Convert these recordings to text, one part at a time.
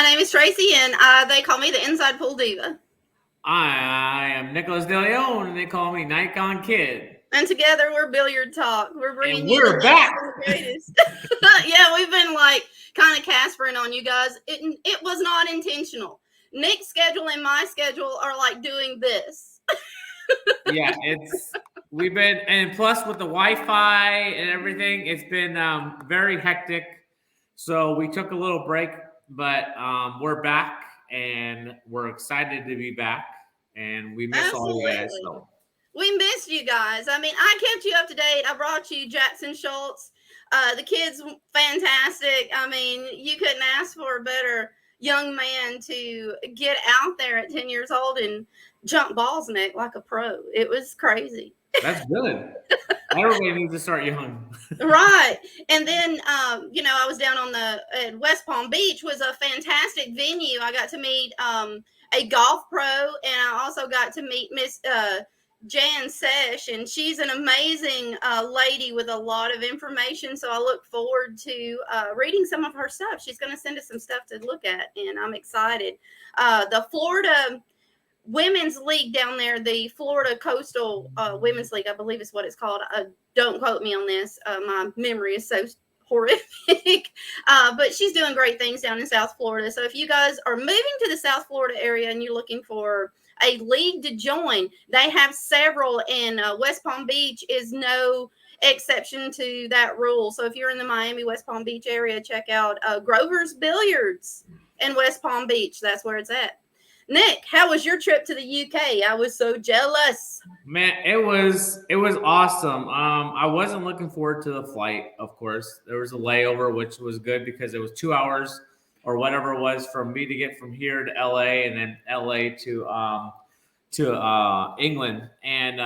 name is Tracy, and they call me the Inside Pool Diva. I am Nicholas DeLeon, and they call me NikonKid. And together we're Billiard Talk. We're bringing And you we're back. The greatest. Yeah, we've been kind of Caspering on you guys. It was not intentional. Nick's schedule and my schedule are like doing this. Yeah, we've been, and plus with the Wi-Fi and everything, it's been very hectic. So we took a little break, but we're back, and we're excited to be back, and we miss all you guys. So. We missed you guys. I mean, I kept you up to date. I brought you Jackson Schultz. The kid's fantastic. I mean, you couldn't ask for a better young man to get out there at 10 years old and jump balls, Nick, like a pro. It was crazy. That's good. Everybody needs to start young. Right. And then, I was down on at West Palm Beach was a fantastic venue. I got to meet a golf pro, and I also got to meet Miss Jan Sesh, and she's an amazing lady with a lot of information. So I look forward to reading some of her stuff. She's going to send us some stuff to look at, and I'm excited. The Florida Women's League down there, the Florida Coastal Women's League, I believe is what it's called. Don't quote me on this. My memory is so horrific. But she's doing great things down in South Florida. So if you guys are moving to the South Florida area and you're looking for a league to join, they have several, and West Palm Beach is no exception to that rule. So if you're in the Miami, West Palm Beach area, check out Grover's Billiards in West Palm Beach. That's where it's at. Nick, how was your trip to the UK? I was so jealous. Man, it was awesome. I wasn't looking forward to the flight, of course. There was a layover, which was good because it was 2 hours or whatever it was for me to get from here to LA, and then LA to England. And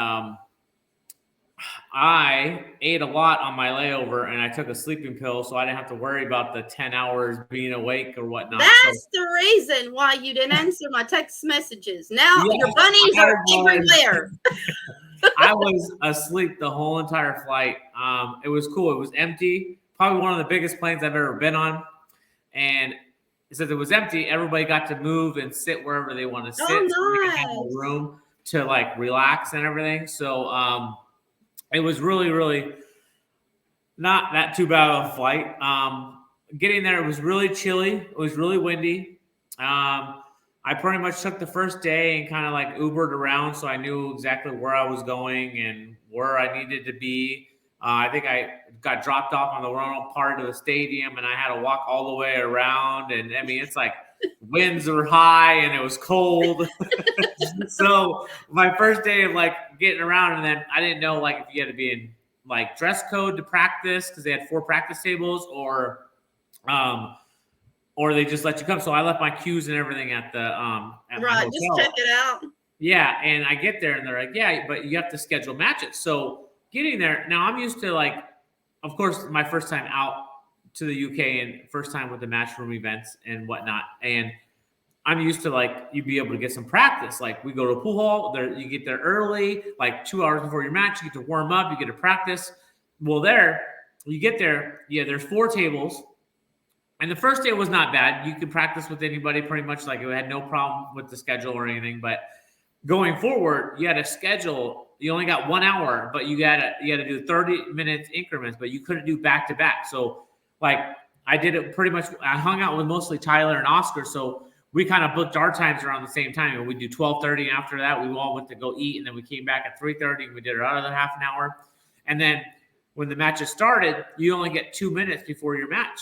I ate a lot on my layover, and I took a sleeping pill, so I didn't have to worry about the 10 hours being awake or whatnot. That's the reason why you didn't answer my text messages. Now your bunnies are everywhere. I was asleep the whole entire flight. It was cool. It was empty. Probably one of the biggest planes I've ever been on. And since it was empty, everybody got to move and sit wherever they want to sit. Oh, nice. So we had a room to relax and everything. So it was really, really not that too bad of a flight. Getting there, it was really chilly. It was really windy. I pretty much took the first day and kind of Ubered around, so I knew exactly where I was going and where I needed to be. I think I got dropped off on the wrong part of the stadium, and I had to walk all the way around. And I mean, it's winds were high and it was cold. So my first day of getting around, and then I didn't know if you had to be in dress code to practice because they had 4 practice tables, or they just let you come. So I left my cues and everything at the at my hotel. Just check it out. Yeah, and I get there and they're like, yeah, but you have to schedule matches. So getting there, now I'm used to of course, my first time out to the UK and first time with the matchroom events and whatnot. And I'm used to you'd be able to get some practice. We go to a pool hall, there you get there early, 2 hours before your match, you get to warm up, you get to practice. Well, you get there, yeah, there's 4 tables. And the first day was not bad. You could practice with anybody pretty much. It had no problem with the schedule or anything. But going forward, you had a schedule. You only got 1 hour, but you had to do 30-minute increments, but you couldn't do back-to-back. So I did it pretty much. I hung out with mostly Tyler and Oscar, so we kind of booked our times around the same time. And we do 12:30, and after that, we all went to go eat, and then we came back at 3:30, and we did our other half an hour. And then when the matches started, you only get 2 minutes before your match.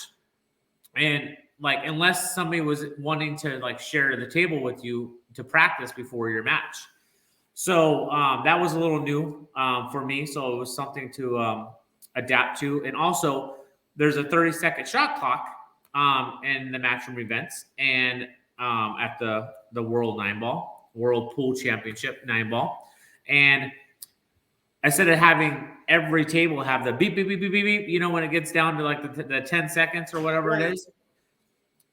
And unless somebody was wanting to share the table with you to practice before your match. So that was a little new for me. So it was something to adapt to. And also there's a 30-second shot clock in the matchroom events and at the World Pool Championship 9-ball. And instead of having every table have the beep, beep, beep, beep, beep, beep, when it gets down to the 10 seconds or whatever it is,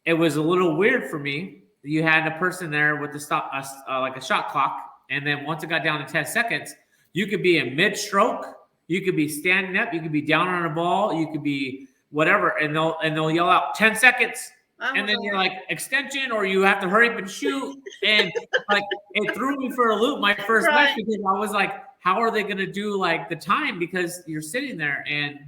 it was a little weird for me. You had a person there with a shot clock. And then once it got down to 10 seconds, you could be in mid-stroke, you could be standing up, you could be down on a ball, you could be whatever, and they'll yell out 10 seconds, Oh and my then you're God. like extension, or you have to hurry up and shoot. And like it threw me for a loop my first match, Right. because I was like, how are they going to do like the time? Because you're sitting there, and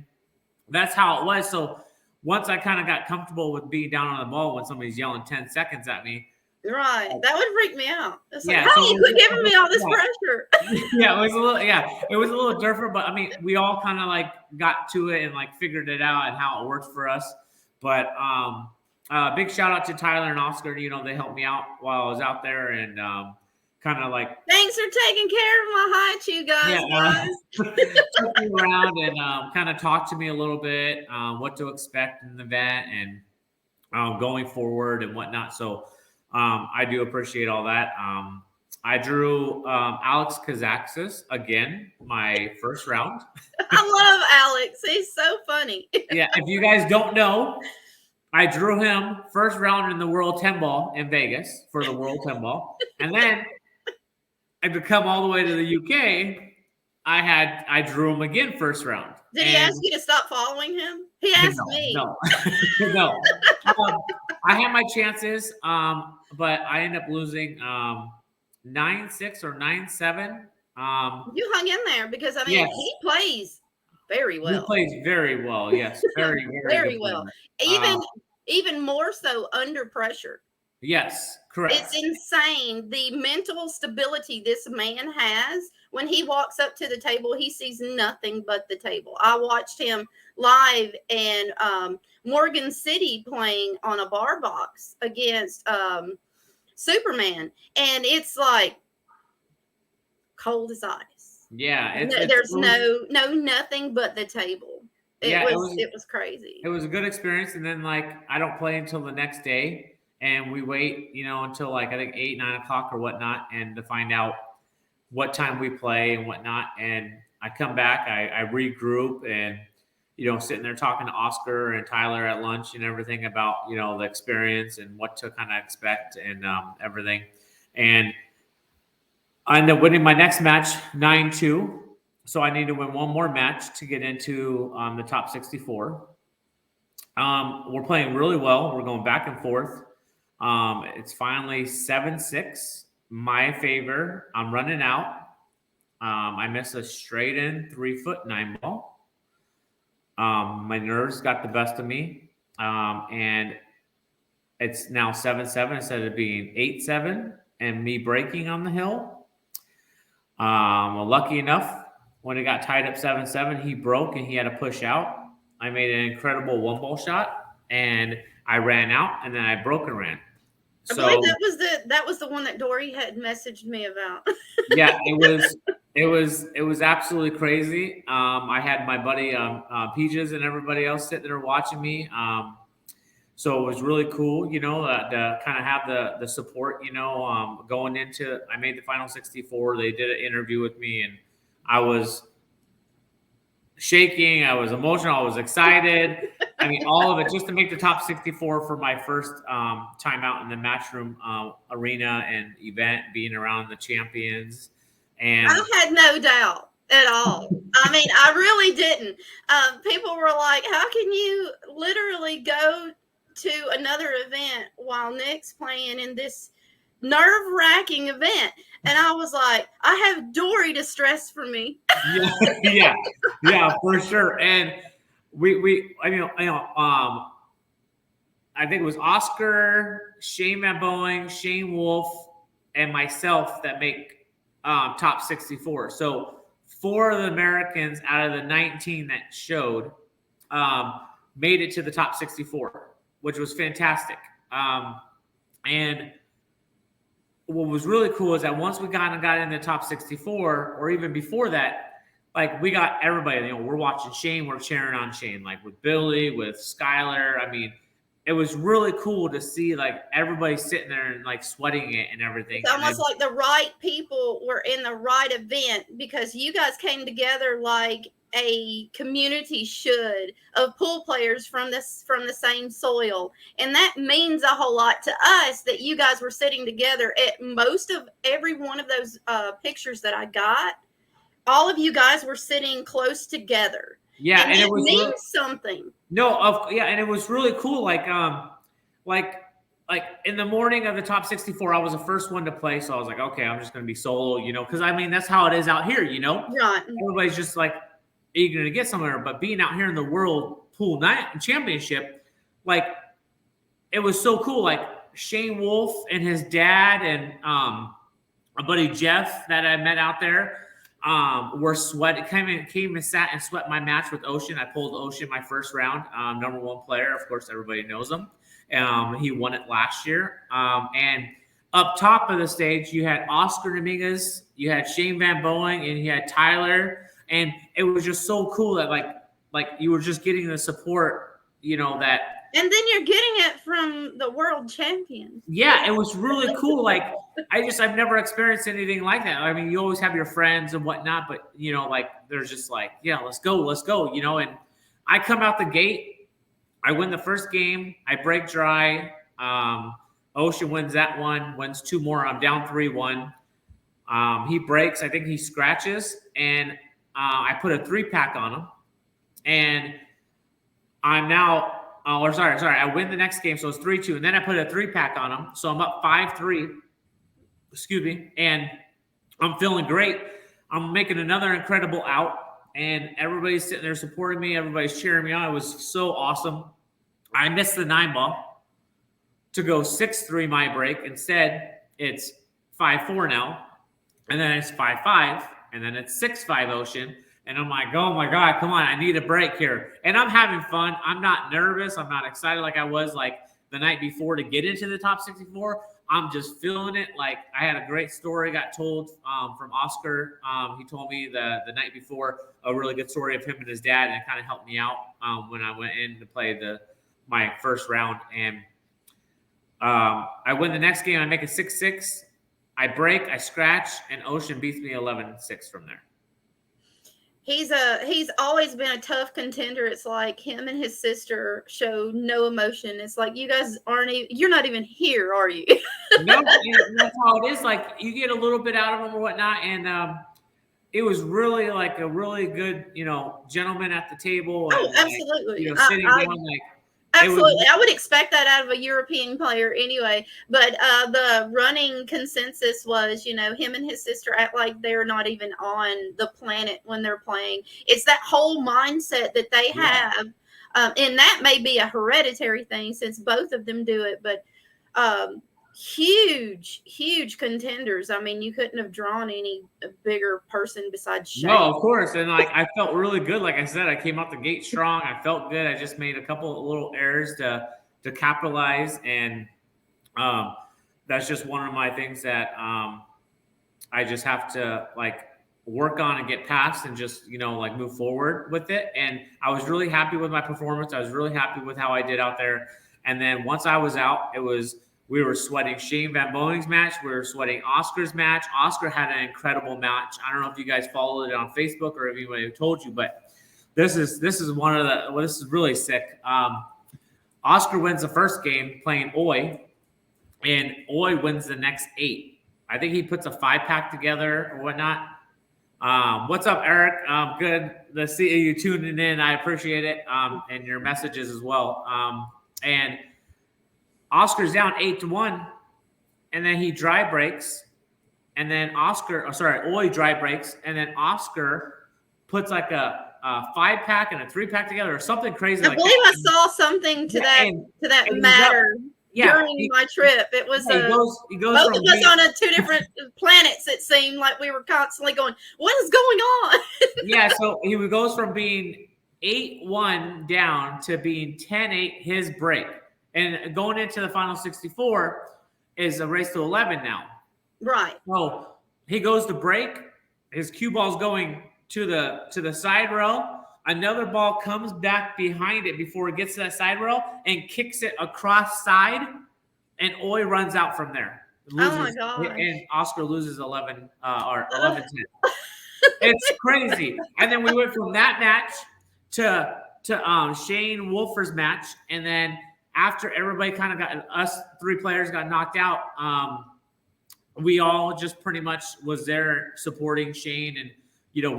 that's how it was. So once I kind of got comfortable with being down on the ball when somebody's yelling 10 seconds at me. Right. That would freak me out. It's like, Yeah. hey, So quit giving me all this yeah, pressure. yeah, it was a little different, but I mean, we all kind of like got to it and like figured it out and how it worked for us. But big shout out to Tyler and Oscar. You know, they helped me out while I was out there, and kind of like, Thanks for taking care of my height, you yeah, guys. took me around and kind of talked to me a little bit, what to expect in the event and going forward and whatnot. So I do appreciate all that. I drew Alex Kazaxis again, my first round. I love Alex. He's so funny. Yeah, if you guys don't know, I drew him first round in the World 10 Ball in Vegas for the World 10 Ball. And then to come all the way to the UK, I drew him again first round. Did he ask you to stop following him? He asked me. No, no. I had my chances, but I ended up losing 9-6 or 9-7. You hung in there because I mean Yes. he plays very He well. plays very well. Yes, very, very, Very good well. player. Even more so under pressure. Yes, correct. It's insane the mental stability this man has. When he walks up to the table, he sees nothing but the table. I watched him live in Morgan City playing on a bar box against Superman, and it's like cold as ice. Yeah, There's nothing but the table. It was crazy. It was a good experience, and then like I don't play until the next day, and we wait, you know, until like I think 8-9 o'clock or whatnot, and to find out what time we play and whatnot. And I come back, I regroup, and you know, sitting there talking to Oscar and Tyler at lunch and everything about, you know, the experience and what to kind of expect and everything. And I ended up winning my next match 9-2. So I need to win one more match to get into the top 64. We're playing really well. We're going back and forth. It's finally 7-6. My favor. I'm running out. I missed a straight in 3-9 ball. My nerves got the best of me. And it's now 7-7 instead of being 8-7 and me breaking on the hill. Well, lucky enough, when it got tied up 7-7, he broke and he had to push out. I made an incredible one ball shot and I ran out, and then I broke and ran. I believe that was the one that Dory had messaged me about. Yeah, it was absolutely crazy. I had my buddy Peaches and everybody else sitting there watching me. So it was really cool, you know, to kind of have the support, you know, going into. I made the final 64. They did an interview with me, and I was shaking. I was emotional. I was excited. I mean, all of it just to make the top 64 for my first time out in the Matchroom arena and event, being around the champions. And I had no doubt at all. I mean, I really didn't. People were like, how can you literally go to another event while Nick's playing in this nerve-wracking event? And I was like, I have Dory to stress for me. yeah, for sure. And I think it was Oscar, Shane Van Boeing, Shane Wolf, and myself that make top 64. So 4 of the Americans out of the 19 that showed made it to the top 64, which was fantastic. And what was really cool is that once we got in the top 64, or even before that, like we got everybody, you know, we're watching Shane, we're cheering on Shane, like with Billy, with Skylar. I mean, it was really cool to see like everybody sitting there and like sweating it and everything. It's almost like the right people were in the right event, because you guys came together like a community should, of pool players from the same soil, and that means a whole lot to us that you guys were sitting together. At most of every one of those pictures that I got, all of you guys were sitting close together. Yeah, and it means something. No, and it was really cool. Like like in the morning of the top 64, I was the first one to play. So I was like, okay, I'm just going to be solo, because I mean, that's how it is out here, Right. Everybody's just like eager to get somewhere. But being out here in the World Pool Night Championship, like, it was so cool. Like, Shane Wolf and his dad and a buddy Jeff that I met out there were sweat. Came and sat and sweat my match with Ocean. I pulled Ocean my first round, number one player. Of course, everybody knows him. He won it last year. And up top of the stage, you had Oscar Dominguez, you had Shane Van Boeing, and you had Tyler. And it was just so cool that like you were just getting the support, that. And then you're getting it from the world champion. Yeah, it was really cool. Like, I've never experienced anything like that. I mean, you always have your friends and whatnot, but like, there's just like, yeah, let's go, and I come out the gate, I win the first game, I break dry. Ocean wins that one, wins two more. I'm down 3-1. He breaks, I think he scratches, and I put a 3-pack on him, and I'm now. Sorry. I win the next game, so it's 3-2, and then I put a 3-pack on him, so I'm up 5-3. Excuse me, and I'm feeling great. I'm making another incredible out, and everybody's sitting there supporting me. Everybody's cheering me on. It was so awesome. I missed the 9-ball to go 6-3 my break. Instead, it's 5-4 now, and then it's 5-5, and then it's 6-5 Ocean. And I'm like, oh my God, come on, I need a break here. And I'm having fun. I'm not nervous. I'm not excited like I was like the night before to get into the top 64. I'm just feeling it. Like, I had a great story got told from Oscar. He told me the night before a really good story of him and his dad, and it kind of helped me out when I went in to play my first round. And I win the next game. I make it 6-6. I break, I scratch, and Ocean beats me 11-6 from there. He's always been a tough contender. It's like him and his sister show no emotion. It's like, you guys you're not even here, are you? No, that's how it is. Like, you get a little bit out of them or whatnot, and it was really like a really good, gentleman at the table. And, absolutely. Sitting down like. Absolutely. I would expect that out of a European player anyway. But the running consensus was, him and his sister act like they're not even on the planet when they're playing. It's that whole mindset that they have. And that may be a hereditary thing since both of them do it. But huge contenders. I mean, you couldn't have drawn any bigger person besides Shane. No, of course. And like, I felt really good. Like I said, I came out the gate strong. I felt good. I just made a couple of little errors to capitalize, and that's just one of my things that I just have to like work on and get past, and just like move forward with it. And I was really happy with my performance. I was really happy with how I did out there. And then once I was out, we were sweating Shane Van Boeing's match. We were sweating Oscar's match. Oscar had an incredible match. I don't know if you guys followed it on Facebook or if anybody told you, but this is this is really sick. Oscar wins the first game playing Oi, and Oi wins the next 8. I think he puts a 5-pack together or whatnot. What's up, Eric? Good to see you tuning in. I appreciate it, and your messages as well. And Oscar's down 8-1, and then he dry breaks, and then Oi dry breaks, and then Oscar puts like a 5-pack and a 3-pack together or something crazy. I believe I saw something to that matter during my trip. It was he goes both of us on 2 different planets. It seemed like we were constantly going, "What is going on?" Yeah, so he goes from being 8-1 down to being 10-8 his break. And going into the final 64 is a race to 11 now. Right. So he goes to break. His cue ball's going to the side rail. Another ball comes back behind it before it gets to that side rail and kicks it across side. And Oi runs out from there. Loses, oh my gosh. And Oscar loses 11 or 11-10. It's crazy. And then we went from that match to Shane Wolfer's match, and then after everybody kind of got, us 3 players got knocked out, we all just pretty much was there supporting Shane and,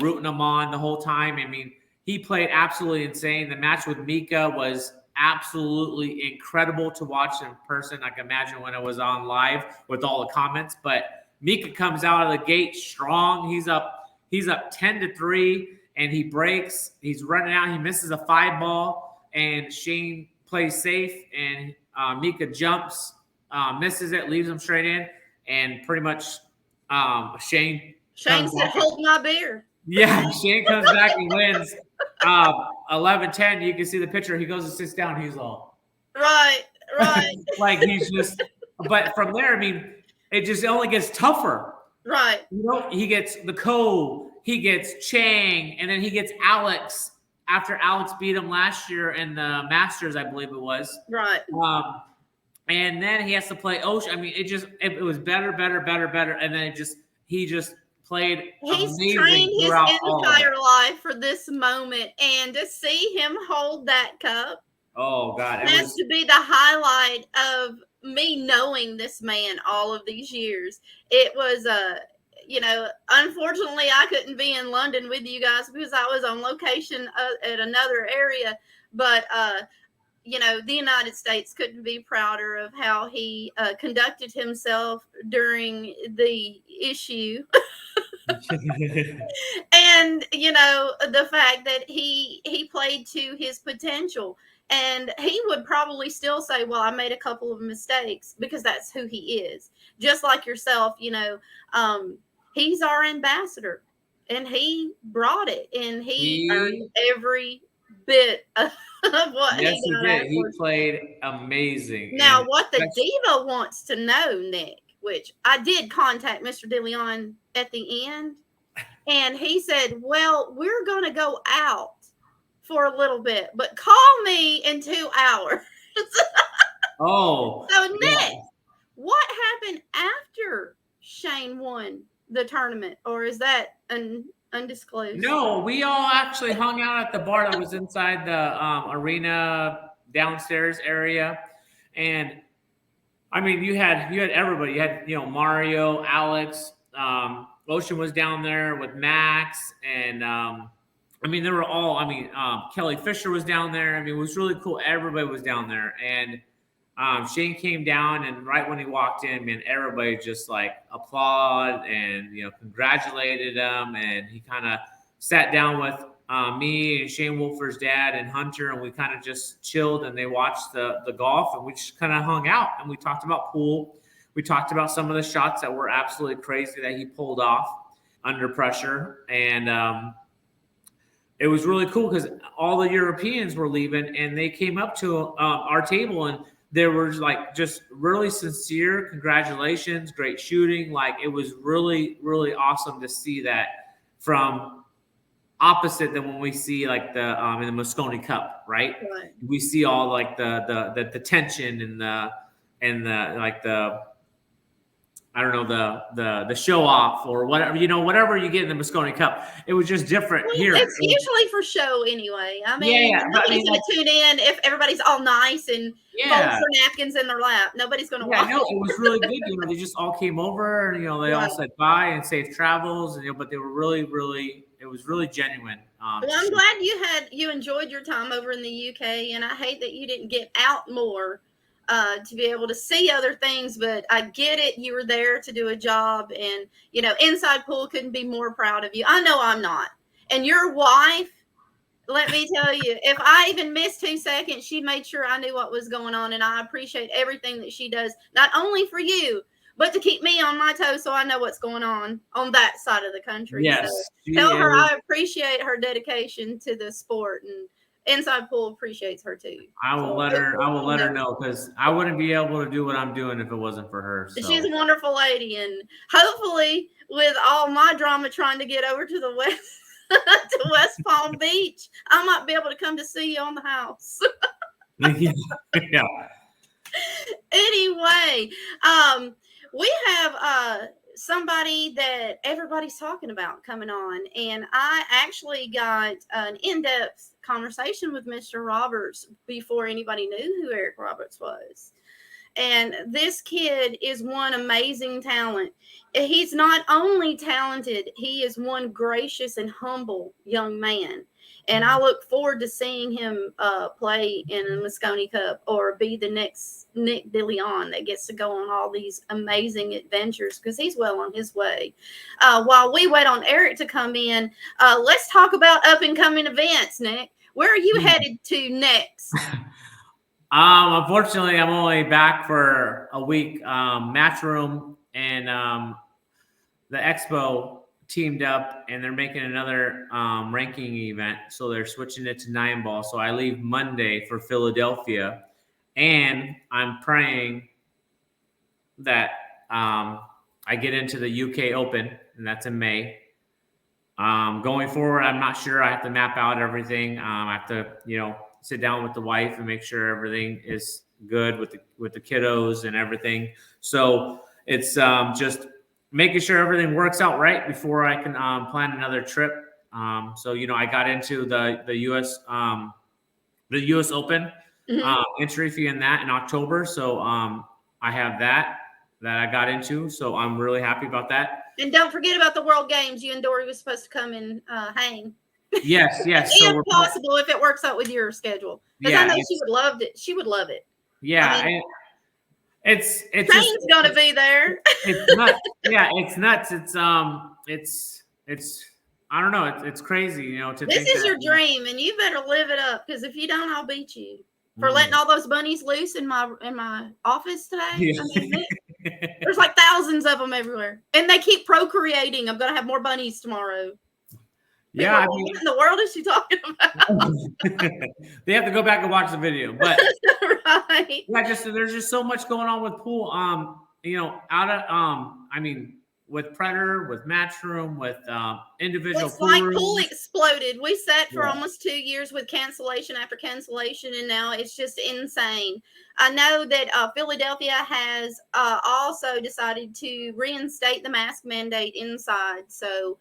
rooting him on the whole time. I mean, he played absolutely insane. The match with Mika was absolutely incredible to watch in person. I can imagine when I was on live with all the comments. But Mika comes out of the gate strong. He's up 10-3, and he breaks. He's running out. He misses a 5 ball, and Shane plays safe, and Mika jumps, misses it, leaves him straight in, and pretty much Shane said, "Hold my beer." Yeah, Shane comes back and wins 11-10. You can see the picture. He goes and sits down. He's all right. like he's just. But from there, I mean, it just only gets tougher. Right. You know, he gets the Ko, he gets Chang, and then he gets Alex after Alex beat him last year in the Masters, I believe it was. Right. And then he has to play Ocean. I mean, it was better, and then he just played. He's amazing trained his throughout entire life for this moment, and to see him hold that cup, oh God, has to be the highlight of me knowing this man all of these years. It was unfortunately I couldn't be in London with you guys because I was on location at another area, but the United States couldn't be prouder of how he conducted himself during the issue. And the fact that he played to his potential, and he would probably still say, well, I made a couple of mistakes, because that's who he is, just like yourself. He's our ambassador, and he brought it, and he earned every bit of what yes, he got. He did. He played amazing. Now, what the diva wants to know, Nick, which I did contact Mr. DeLeon at the end, and he said, well, we're going to go out for a little bit, but call me in 2 hours. Oh. So, Nick, what happened after Shane won the tournament, or is that undisclosed? No, we all actually hung out at the bar that was inside the arena downstairs area, and I mean, you had everybody. You had Mario, Alex, Ocean was down there with Max, and I mean, they were all. I mean, Kelly Fisher was down there. I mean, it was really cool. Everybody was down there, and Shane came down, and right when he walked in, man, everybody just like applauded and congratulated him, and he kind of sat down with me and Shane Wolfer's dad and Hunter, and we kind of just chilled, and they watched the golf, and we just kind of hung out, and we talked about pool. We talked about some of the shots that were absolutely crazy that he pulled off under pressure, and it was really cool because all the Europeans were leaving, and they came up to our table, and there was like just really sincere congratulations, great shooting. Like, it was really, really awesome to see that from opposite than when we see like the in the Moscone Cup, right? We see all like the tension and the like the I don't know, the show off or whatever, whatever you get in the Moscone Cup. It was just different here. It's usually for show anyway. I mean, nobody's going to tune in if everybody's all nice and folds their napkins in their lap. Nobody's going to watch. No, it was really good. They just all came over, and they all said bye and safe travels, and but they were really, really, it was really genuine. Well, I'm glad you enjoyed your time over in the UK, and I hate that you didn't get out more. To be able to see other things, but I get it. You were there to do a job, and Inside Pool couldn't be more proud of you. I know I'm not. And your wife, let me tell you, if I even missed 2 seconds, she made sure I knew what was going on, and I appreciate everything that she does, not only for you, but to keep me on my toes so I know what's going on that side of the country. Yes, so tell her I appreciate her dedication to the sport, and Inside Pool appreciates her too. I will let her know, because I wouldn't be able to do what I'm doing if it wasn't for her. So. She's a wonderful lady, and hopefully, with all my drama trying to get over to the West Palm Beach, I might be able to come to see you on the house. Yeah. Anyway, we have somebody that everybody's talking about coming on, and I actually got an in-depth conversation with Mr. Roberts before anybody knew who Eric Roberts was. And this kid is one amazing talent. He's not only talented, he is one gracious and humble young man. And I look forward to seeing him play in the Moscone Cup or be the next Nick DeLeon that gets to go on all these amazing adventures because he's well on his way. While we wait on Eric to come in, let's talk about up and coming events, Nick. Where are you headed to next? Unfortunately, I'm only back for a week. Matchroom and the Expo teamed up, and they're making another ranking event. So they're switching it to 9-ball. So I leave Monday for Philadelphia, and I'm praying that I get into the UK Open, and that's in May. Going forward, I'm not sure. I have to map out everything. I have to, sit down with the wife and make sure everything is good with the kiddos and everything. So it's just making sure everything works out right before I can plan another trip. So I got into the US Open entry fee in that in October. So I have that I got into. So I'm really happy about that. And don't forget about the World Games. You and Dory was supposed to come and hang. Yes. If possible, if it works out with your schedule. Because I know she would love it. She would love it. Yeah. It's Shane's gonna be there. It's nuts. Yeah, it's nuts. It's I don't know. It's crazy, This is your dream, and you better live it up. Because if you don't, I'll beat you for letting all those bunnies loose in my office today. Yeah. I mean, there's like thousands of them everywhere, and they keep procreating. I'm gonna have more bunnies tomorrow. Yeah, what in the world is she talking about? They have to go back and watch the video, but right. Yeah, there's just so much going on with pool. With Predator, with Matchroom, with individual. It's like pool exploded. We sat for almost 2 years with cancellation after cancellation, and now it's just insane. I know that Philadelphia has also decided to reinstate the mask mandate inside, so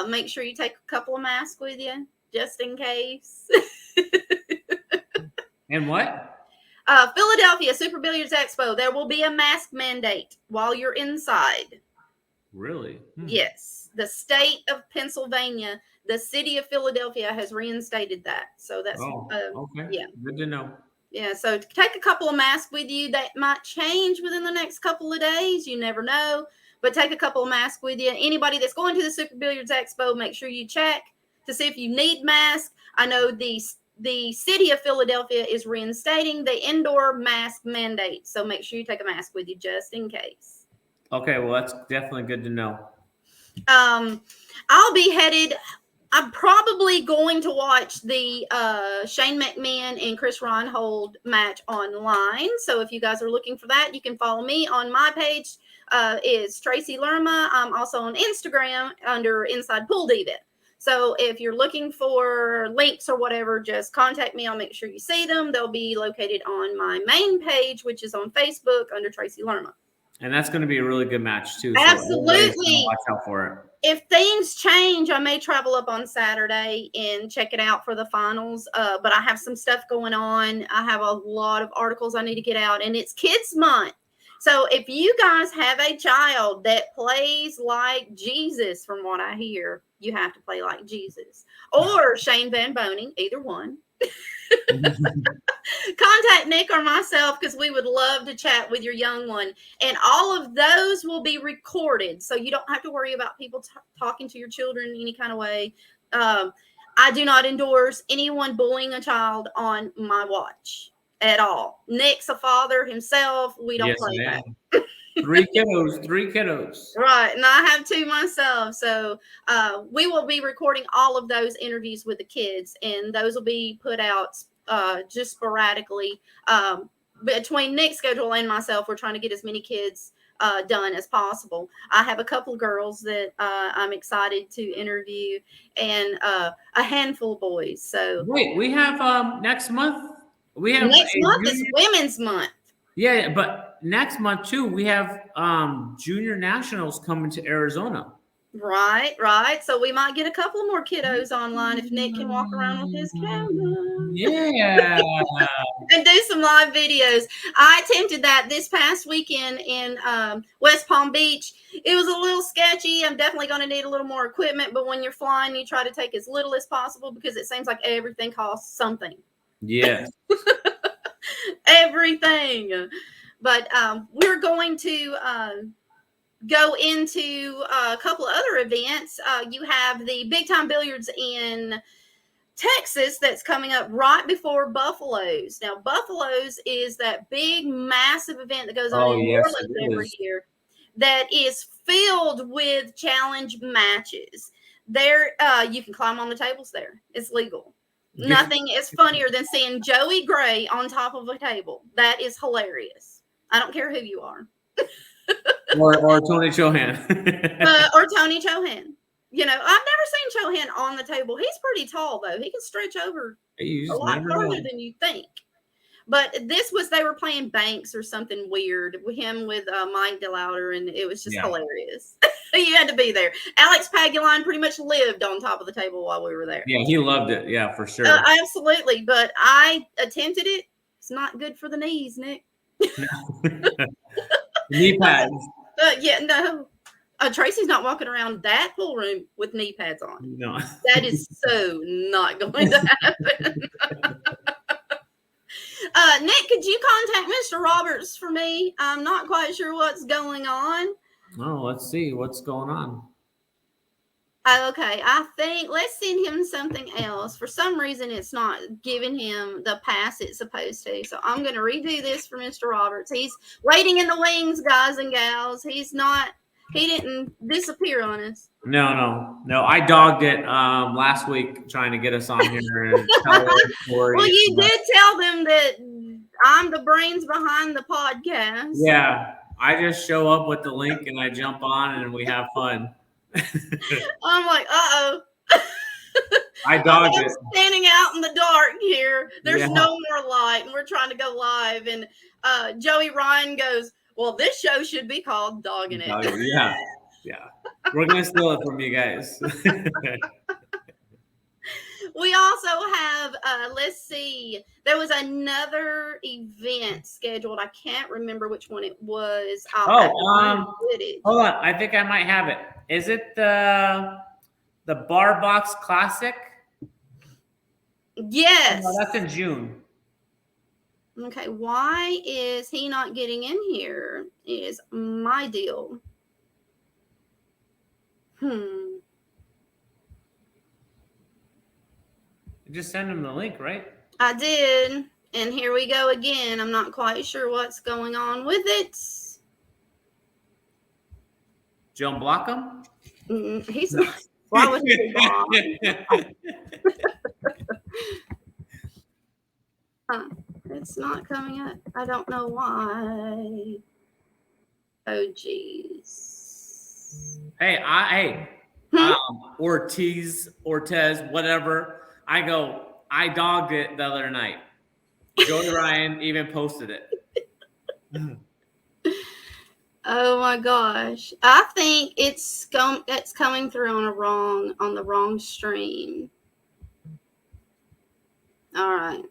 make sure you take a couple of masks with you just in case. And what? Philadelphia Super Billiards Expo. There will be a mask mandate while you're inside. Really? Yes. The state of Pennsylvania, the city of Philadelphia has reinstated that. So that's okay. Yeah. Good to know. Yeah. So take a couple of masks with you. That might change within the next couple of days. You never know. But take a couple of masks with you. Anybody that's going to the Super Billiards Expo, make sure you check to see if you need masks. I know the city of Philadelphia is reinstating the indoor mask mandate. So make sure you take a mask with you just in case. Okay, well, that's definitely good to know. I'll be headed. I'm probably going to watch the Shane McMahon and Chris Reinhold match online. So if you guys are looking for that, you can follow me on my page. Is Tracy Lerma. I'm also on Instagram under Inside Pool Diva. So if you're looking for links or whatever, just contact me. I'll make sure you see them. They'll be located on my main page, which is on Facebook under Tracy Lerma. And that's going to be a really good match too. Absolutely. So watch out for it. If things change, I may travel up on Saturday and check it out for the finals. But I have some stuff going on. I have a lot of articles I need to get out, and it's Kids Month. So if you guys have a child that plays like Jesus, from what I hear, you have to play like Jesus or Shane Van Boning, either one. Contact Nick or myself because we would love to chat with your young one. And all of those will be recorded, so you don't have to worry about people talking to your children in any kind of way. I do not endorse anyone bullying a child on my watch at all. Nick's a father himself. We don't play that. 3 kiddos. Right. And I have 2 myself. So we will be recording all of those interviews with the kids, and those will be put out just sporadically. Between Nick's schedule and myself, we're trying to get as many kids done as possible. I have a couple of girls that I'm excited to interview, and a handful of boys. So wait, we have next month. Next month is Women's Month. Yeah, but next month too, we have junior nationals coming to Arizona. Right. So we might get a couple more kiddos online if Nick can walk around with his camera. Yeah. And do some live videos. I attempted that this past weekend in West Palm Beach. It was a little sketchy. I'm definitely going to need a little more equipment, but when you're flying, you try to take as little as possible because it seems like everything costs something. Yes. Everything. But we're going to go into a couple of other events. You have the Big Time Billiards in Texas that's coming up right before Buffalo's. Now, Buffalo's is that big, massive event that goes on in New Orleans every year that is filled with challenge matches. There, you can climb on the tables there. It's legal. Nothing is funnier than seeing Joey Gray on top of a table. That is hilarious. I don't care who you are. or Tony Chohan. Or Tony Chohan. You know, I've never seen Chohan on the table. He's pretty tall, though. He can stretch over a lot further than you think. But they were playing Banks or something weird with him with Mike DeLauder, and it was just hilarious. You had to be there. Alex Paguline pretty much lived on top of the table while we were there. Yeah, he loved it. Yeah, for sure. Absolutely. But I attempted it. It's not good for the knees, Nick. Knee pads. Yeah, no. Tracy's not walking around that pool room with knee pads on. No. That is so not going to happen. Nick, could you contact Mr. Roberts for me? I'm not quite sure what's going on. Oh, let's see what's going on. Okay, I think let's send him something else. For some reason, it's not giving him the pass it's supposed to. So I'm going to redo this for Mr. Roberts. He's waiting in the wings, guys and gals. He didn't disappear on us. No. I dogged it last week trying to get us on here and tell the story. Well, you did tell them that I'm the brains behind the podcast. Yeah, I just show up with the link and I jump on and we have fun. I'm like, uh-oh. I dogged it. Standing out in the dark here. There's no more light, and we're trying to go live. And Joey Ryan goes, well, this show should be called Dogging It. Yeah. We're going to steal it from you guys. We also have, let's see, there was another event scheduled. I can't remember which one it was. Hold on. I think I might have it. Is it the Bar Box Classic? Yes. No, that's in June. Okay, why is he not getting in here is my deal. Just send him the link, right? I did. And here we go again. I'm not quite sure what's going on with it. Don't block him? He's not. Why would he block? It's not coming up. I don't know why. Oh, geez. Hey, Ortez, whatever. I dogged it the other night. Joey Ryan even posted it. Oh my gosh. I think it's coming through on the wrong stream. All right.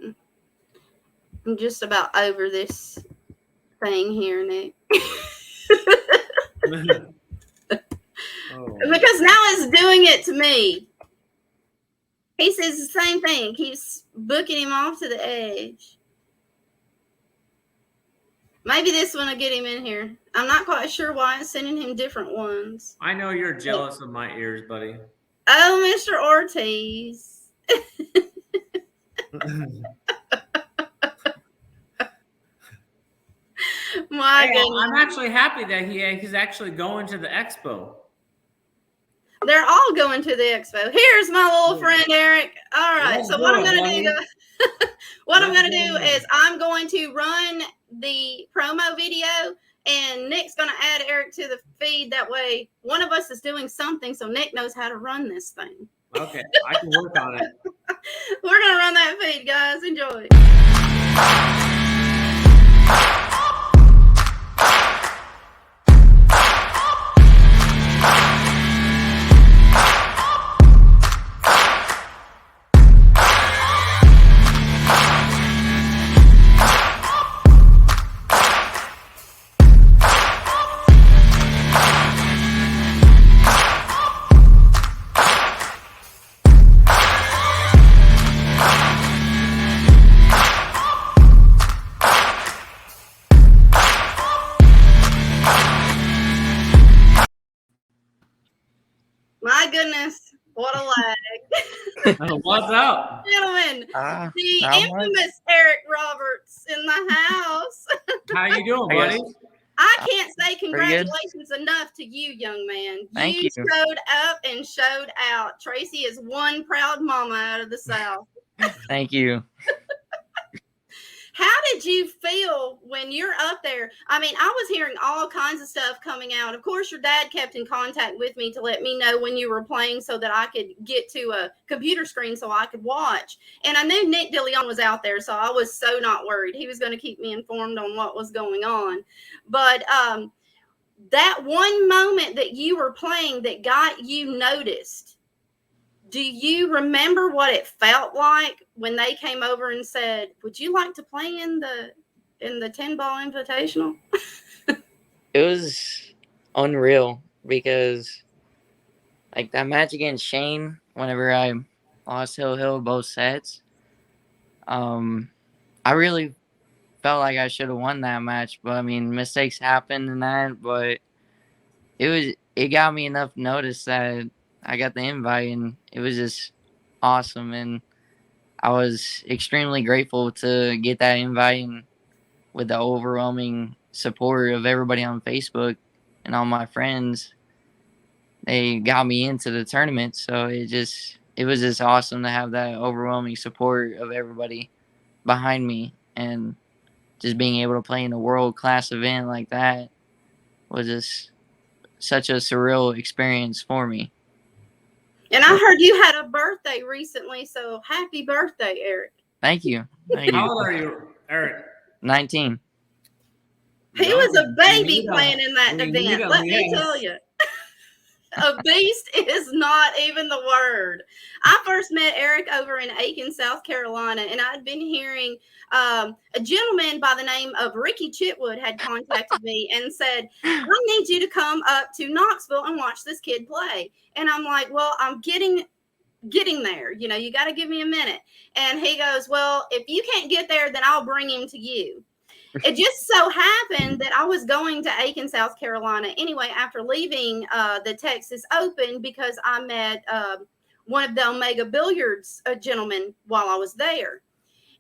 I'm just about over this thing here, Nick. Because now it's doing it to me. He says the same thing. Keeps booking him off to the edge. Maybe this one will get him in here. I'm not quite sure why it's sending him different ones. I know you're jealous of my ears, buddy. Oh, Mr. Ortiz. My goodness. I'm actually happy that he's actually going to the expo. They're all going to the expo. Here's my little friend Eric. All right. So what I'm going to do, is I'm going to run the promo video, and Nick's going to add Eric to the feed. That way, one of us is doing something, so Nick knows how to run this thing. Okay, I can work on it. We're going to run that feed, guys. Enjoy. What's up? Gentlemen, Ah, the not much. infamous Eric Roberts in the house. How you doing, I buddy? guess. I can't say Pretty good. congratulations enough to you, young man. Thank You you. showed up and showed out. Tracy is one proud mama out of the South. Thank you. How did you feel when you're up there? I mean, I was hearing all kinds of stuff coming out. Of course, your dad kept in contact with me to let me know when you were playing so that I could get to a computer screen so I could watch. And I knew Nick DeLeon was out there, so I was so not worried. He was going to keep me informed on what was going on. But that one moment that you were playing that got you noticed, do you remember what it felt like when they came over and said, "Would you like to play in the 10-ball invitational?" It was unreal because like that match against Shane, whenever I lost Hill both sets, I really felt like I should have won that match. But I mean, mistakes happen in that, but it got me enough notice that I got the invite, and it was just awesome. And I was extremely grateful to get that invite, and with the overwhelming support of everybody on Facebook and all my friends, they got me into the tournament. So it was just awesome to have that overwhelming support of everybody behind me, and just being able to play in a world-class event like that was just such a surreal experience for me. And I heard you had a birthday recently, so happy birthday, Eric. Thank you. Thank How you. old are you, Eric? 19. He Well, was a we baby need 'em. playing in that We need event. 'em, Let me yes. tell you. A beast is not even the word. I first met Eric over in Aiken, South Carolina, and I'd been hearing a gentleman by the name of Ricky Chitwood had contacted me and said, "I need you to come up to Knoxville and watch this kid play." And I'm like, "Well, I'm getting there. You know, you got to give me a minute." And he goes, "Well, if you can't get there, then I'll bring him to you." It just so happened that I was going to Aiken, South Carolina anyway after leaving the Texas Open, because I met one of the Omega Billiards gentlemen while I was there.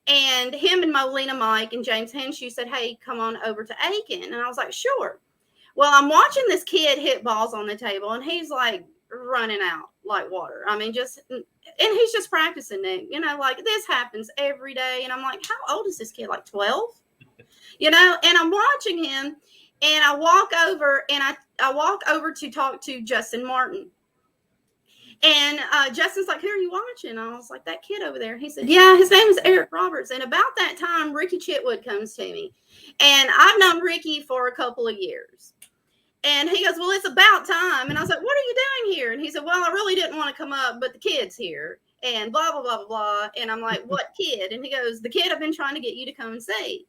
And him and Molina Mike and James Henshaw said, "Hey, come on over to Aiken." And I was like, "Sure." Well, I'm watching this kid hit balls on the table, and he's like running out like water. I mean, and he's just practicing it. You know, like this happens every day. And I'm like, how old is this kid? Like 12? You know, and I'm watching him, and I walk over to talk to Justin Martin. And Justin's like, "Who are you watching?" I was like, "That kid over there." He said, "Yeah, his name is Eric Roberts." And about that time, Ricky Chitwood comes to me. And I've known Ricky for a couple of years. And he goes, "Well, it's about time." And I was like, "What are you doing here?" And he said, "Well, I really didn't want to come up, but the kid's here." And blah, blah, blah, blah, blah. And I'm like, "What kid?" And he goes, "The kid I've been trying to get you to come and see."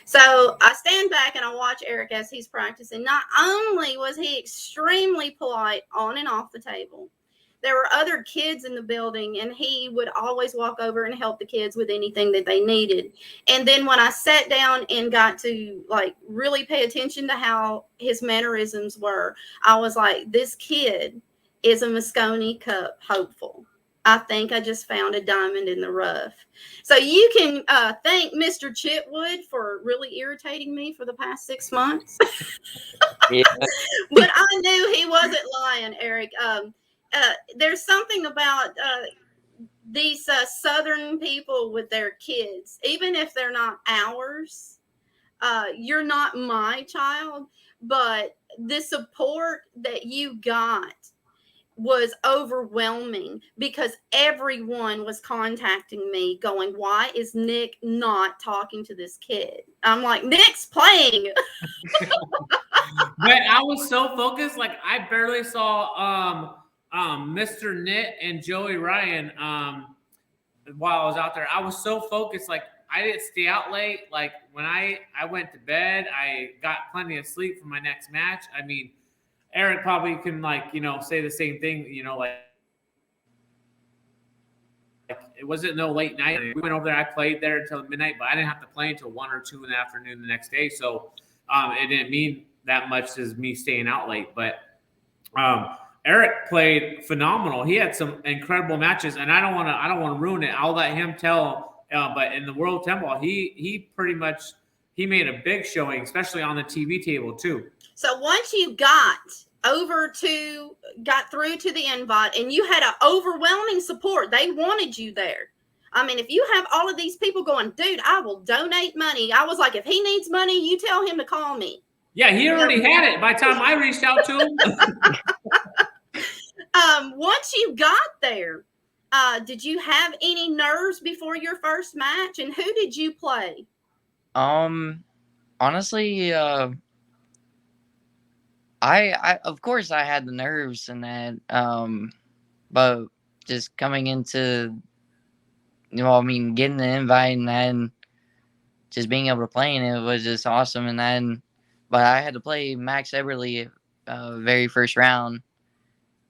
So I stand back and I watch Eric as he's practicing. Not only was he extremely polite on and off the table, there were other kids in the building, and he would always walk over and help the kids with anything that they needed. And then when I sat down and got to like really pay attention to how his mannerisms were, I was like, this kid is a Moscone Cup hopeful. I think I just found a diamond in the rough. So you can thank Mr. Chitwood for really irritating me for the past 6 months. Yeah. But I knew he wasn't lying, Eric. There's something about these Southern people with their kids, even if they're not ours. You're not my child, but the support that you got was overwhelming, because everyone was contacting me going, "Why is Nick not talking to this kid?" I'm like, "Nick's playing." But I was so focused, like I barely saw Mr. Knit and Joey Ryan while I was out there. I was so focused, like I didn't stay out late. Like when I went to bed, I got plenty of sleep for my next match. I mean, Eric probably can say the same thing, like it wasn't no late night. We went over there, I played there until midnight, but I didn't have to play until 1 or 2 in the afternoon the next day. So it didn't mean that much as me staying out late. But Eric played phenomenal. He had some incredible matches, and I don't want to ruin it. I'll let him tell. But in the World Temple, he pretty much he made a big showing, especially on the TV table too. So once you got through to the invite, and you had an overwhelming support, they wanted you there. I mean, if you have all of these people going, dude, I will donate money. I was like, if he needs money, you tell him to call me. Yeah, he already had it by the time I reached out to him. Once you got there, did you have any nerves before your first match? And who did you play? Honestly, I of course I had the nerves and that, but just coming into, getting the invite and then just being able to play in it was just awesome. And then, but I had to play Max Eberly, very first round,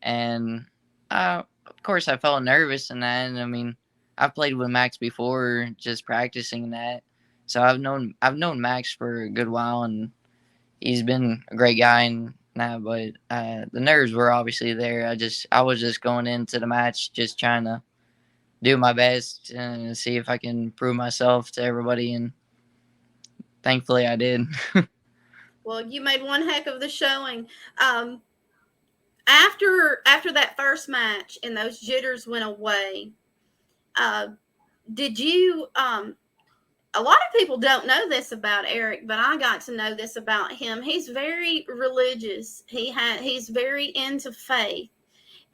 and of course I felt nervous in that. And I mean, I've played with Max before, just practicing that, so I've known Max for a good while, and he's been a great guy and that. But the nerves were obviously there. I was just going into the match, just trying to do my best and see if I can prove myself to everybody, and thankfully I did. Well, you made one heck of the showing. After that first match and those jitters went away, did you a lot of people don't know this about Eric, but I got to know this about him. He's very religious. He's very into faith.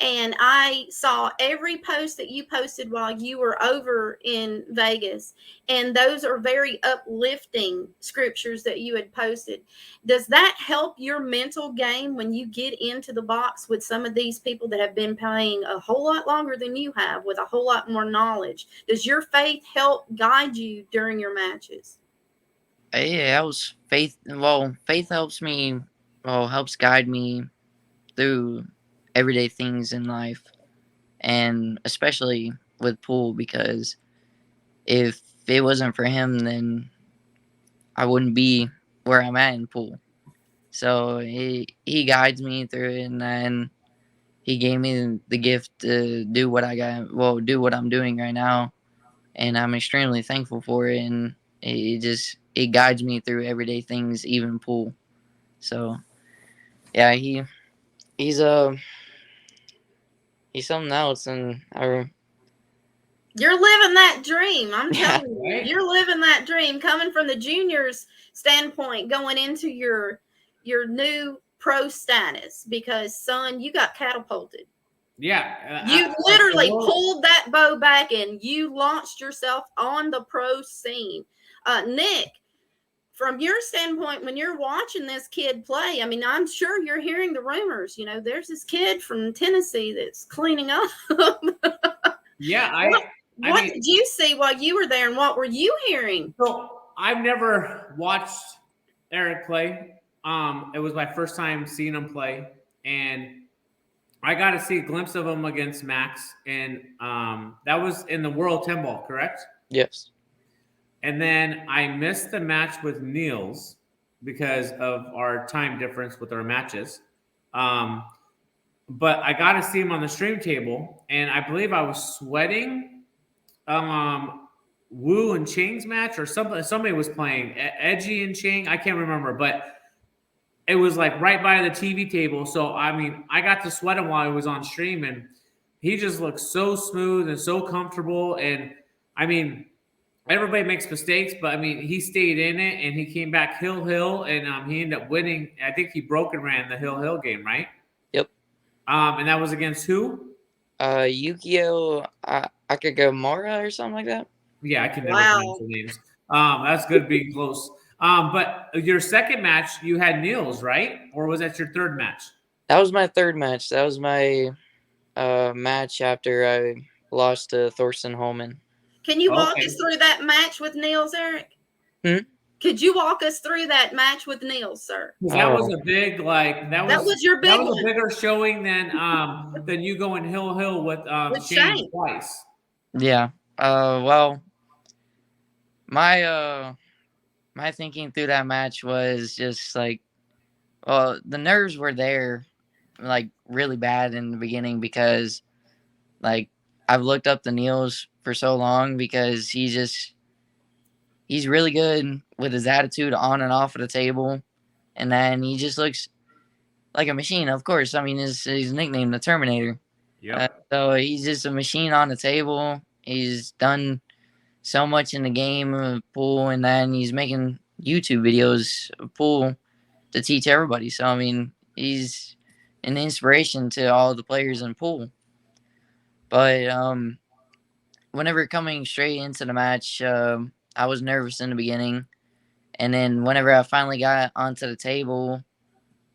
And I saw every post that you posted while you were over in Vegas. And those are very uplifting scriptures that you had posted. Does that help your mental game when you get into the box with some of these people that have been playing a whole lot longer than you have, with a whole lot more knowledge? Does your faith help guide you during your matches? Yeah, that was faith. Well, faith helps me, helps guide me through everyday things in life, and especially with pool, because if it wasn't for him, then I wouldn't be where I'm at in pool. So he guides me through it, and then he gave me the gift to do what do what I'm doing right now, and I'm extremely thankful for it. And it guides me through everyday things, even pool. So yeah, he's something else, and you're living that dream. I'm Yeah. telling you, you're living that dream, coming from the juniors standpoint, going into your new pro status, because son, you got catapulted. Yeah. You literally pulled that bow back and you launched yourself on the pro scene. Nick, from your standpoint, when you're watching this kid play, I mean, I'm sure you're hearing the rumors. There's this kid from Tennessee that's cleaning up. Yeah, What did you see while you were there, and what were you hearing? So I've never watched Eric play. It was my first time seeing him play, and I got to see a glimpse of him against Max, and that was in the World 10 Ball, correct? Yes. And then I missed the match with Niels because of our time difference with our matches. But I got to see him on the stream table, and I believe I was sweating Wu and Ching's match, or somebody was playing Edgy and Ching. I can't remember, but it was like right by the TV table. So, I mean, I got to sweat him while he was on stream, and he just looked so smooth and so comfortable. And I mean, everybody makes mistakes, but I mean, he stayed in it, and he came back hill, and he ended up winning. I think he broke and ran the hill game, right? Yep. And that was against who? Yukio Akagamora or something like that. Yeah, I can never pronounce the names. That's good being close. But your second match, you had Niels, right? Or was that your third match? That was my third match. That was my match after I lost to Thorsten Holman. Can you walk us through that match with Niels, Eric? Could you walk us through that match with Niels, sir? That was a big, that was your big one. That was a bigger showing than you going hill with Shane twice. Yeah. Well, my thinking through that match was just like, well, the nerves were there, like really bad in the beginning because like I've looked up to Niels for so long because he's really good with his attitude on and off of the table, and then he just looks like a machine. Of course, I mean his nickname the Terminator. Yep. So he's just a machine on the table. He's done so much in the game of pool, and then he's making YouTube videos of pool to teach everybody. So I mean, he's an inspiration to all the players in pool. But whenever coming straight into the match, I was nervous in the beginning, and then whenever I finally got onto the table,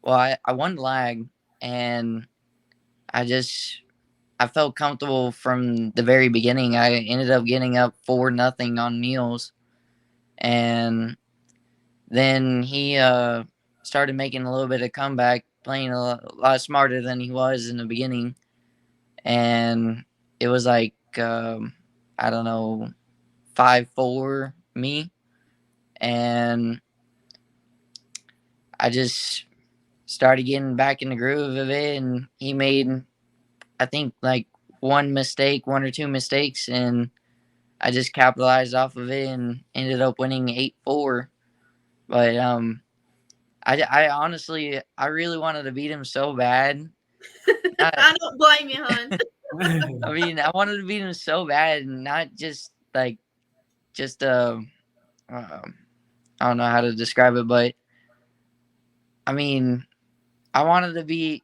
well, I won the lag, and I felt comfortable from the very beginning. I ended up getting up 4-0 on Niels, and then he started making a little bit of comeback, playing a lot smarter than he was in the beginning, and it was like I don't know 5-4 me, and I just started getting back in the groove of it, and he made I think like one or two mistakes, and I just capitalized off of it and ended up winning 8-4. But I honestly I really wanted to beat him so bad. I don't blame you, hon. I mean, I wanted to beat him so bad, and not just like just I don't know how to describe it, but I mean, I wanted to beat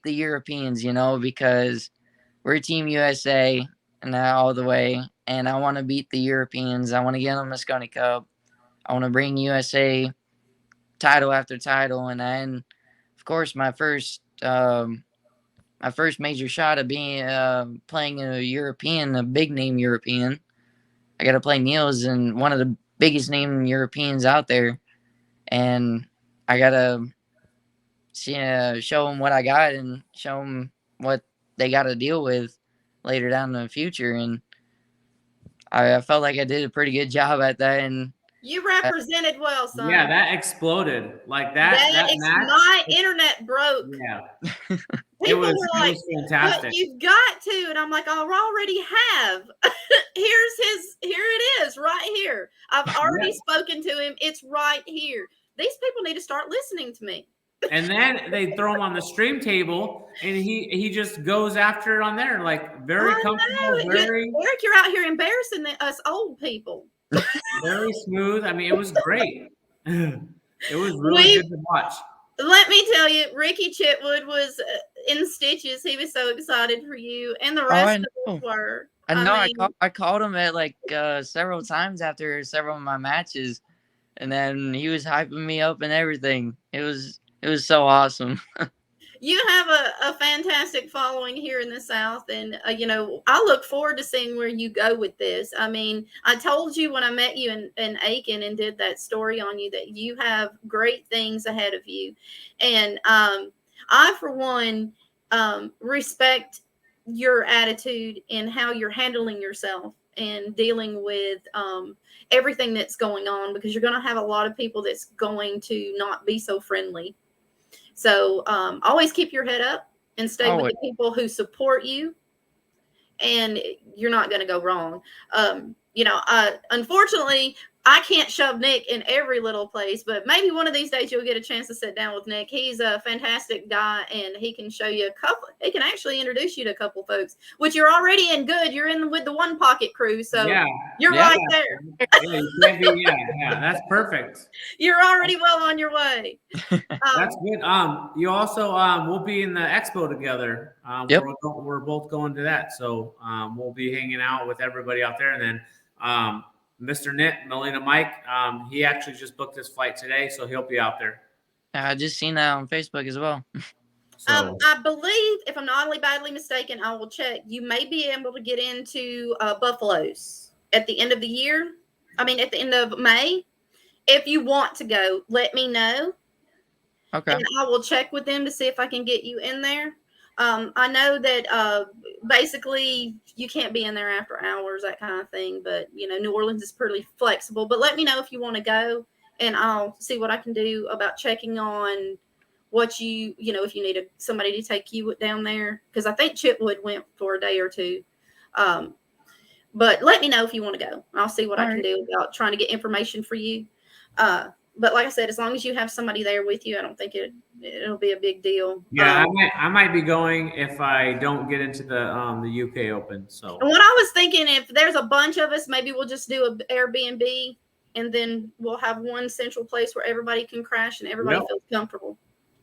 the Europeans, because we're Team USA and that all the way, and I want to beat the Europeans. I want to get them the Scunny Cup. I want to bring USA title after title, and then, of course, my first major shot of being playing a European, a big name European. I got to play Niels and one of the biggest name Europeans out there, and I got to show them what I got and show them what they got to deal with later down in the future. And I felt like I did a pretty good job at that. And You represented well, son. Yeah, that exploded. Like that match. My internet broke. Yeah. People it were was like, fantastic. "But you've got to," and I'm like, "I already have." Here it is, right here. I've already spoken to him. It's right here. These people need to start listening to me. And then they throw him on the stream table, and he just goes after it on there, like very comfortable, very Eric, you're out here embarrassing us old people. very smooth. I mean, it was great. It was really good to watch. Let me tell you, Ricky Chitwood was in stitches. He was so excited for you, and the rest of us were. I know. I called him at like several times after several of my matches, and then he was hyping me up and everything. It was so awesome. You have a fantastic following here in the South, and I look forward to seeing where you go with this. I mean, I told you when I met you in Aiken and did that story on you that you have great things ahead of you, and I, for one, respect your attitude and how you're handling yourself and dealing with everything that's going on, because you're going to have a lot of people that's going to not be so friendly. So always keep your head up and stay with the people who support you, and you're not going to go wrong. Unfortunately, I can't shove Nick in every little place, but maybe one of these days you'll get a chance to sit down with Nick. He's a fantastic guy, and he can show you he can actually introduce you to a couple folks, which you're already in good. You're in with the One Pocket crew, so you're right there. Yeah, that's perfect. You're already well on your way. That's good. You also we'll be in the expo together. Yep. We're both going to that, so we'll be hanging out with everybody out there, and then Mr. Nick, Melina Mike, he actually just booked his flight today, so he'll be out there. I just seen that on Facebook as well. So, I believe, if I'm not badly mistaken, I will check. You may be able to get into Buffalo's at the end of the year. I mean, at the end of May. If you want to go, let me know. Okay. And I will check with them to see if I can get you in there. I know that basically you can't be in there after hours, that kind of thing. But, New Orleans is pretty flexible. But let me know if you want to go, and I'll see what I can do about checking on what if you need somebody to take you down there, because I think Chipwood went for a day or two. But let me know if you want to go. I'll see what I can do about trying to get information for you. But like I said, as long as you have somebody there with you, I don't think it'll be a big deal. Yeah, I might be going if I don't get into the UK Open. So, and what I was thinking, if there's a bunch of us, maybe we'll just do an Airbnb, and then we'll have one central place where everybody can crash and everybody feels comfortable.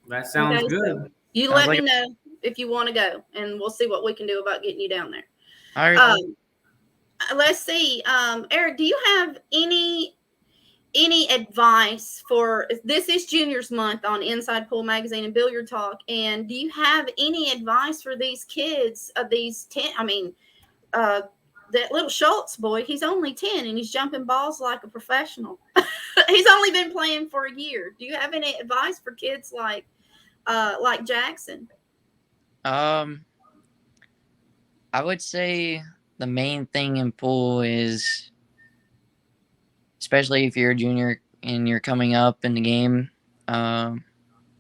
That sounds good. So you let me know if you want to go, and we'll see what we can do about getting you down there. All right. Let's see. Eric, do you have any advice for this? Is Juniors Month on Inside Pool Magazine and Billiard Talk, and do you have any advice for these kids of these 10? I mean, that little Schultz boy, he's only 10 and he's jumping balls like a professional. He's only been playing for a year. Do you have any advice for kids like Jackson? I would say the main thing in pool is, especially if you're a junior and you're coming up in the game,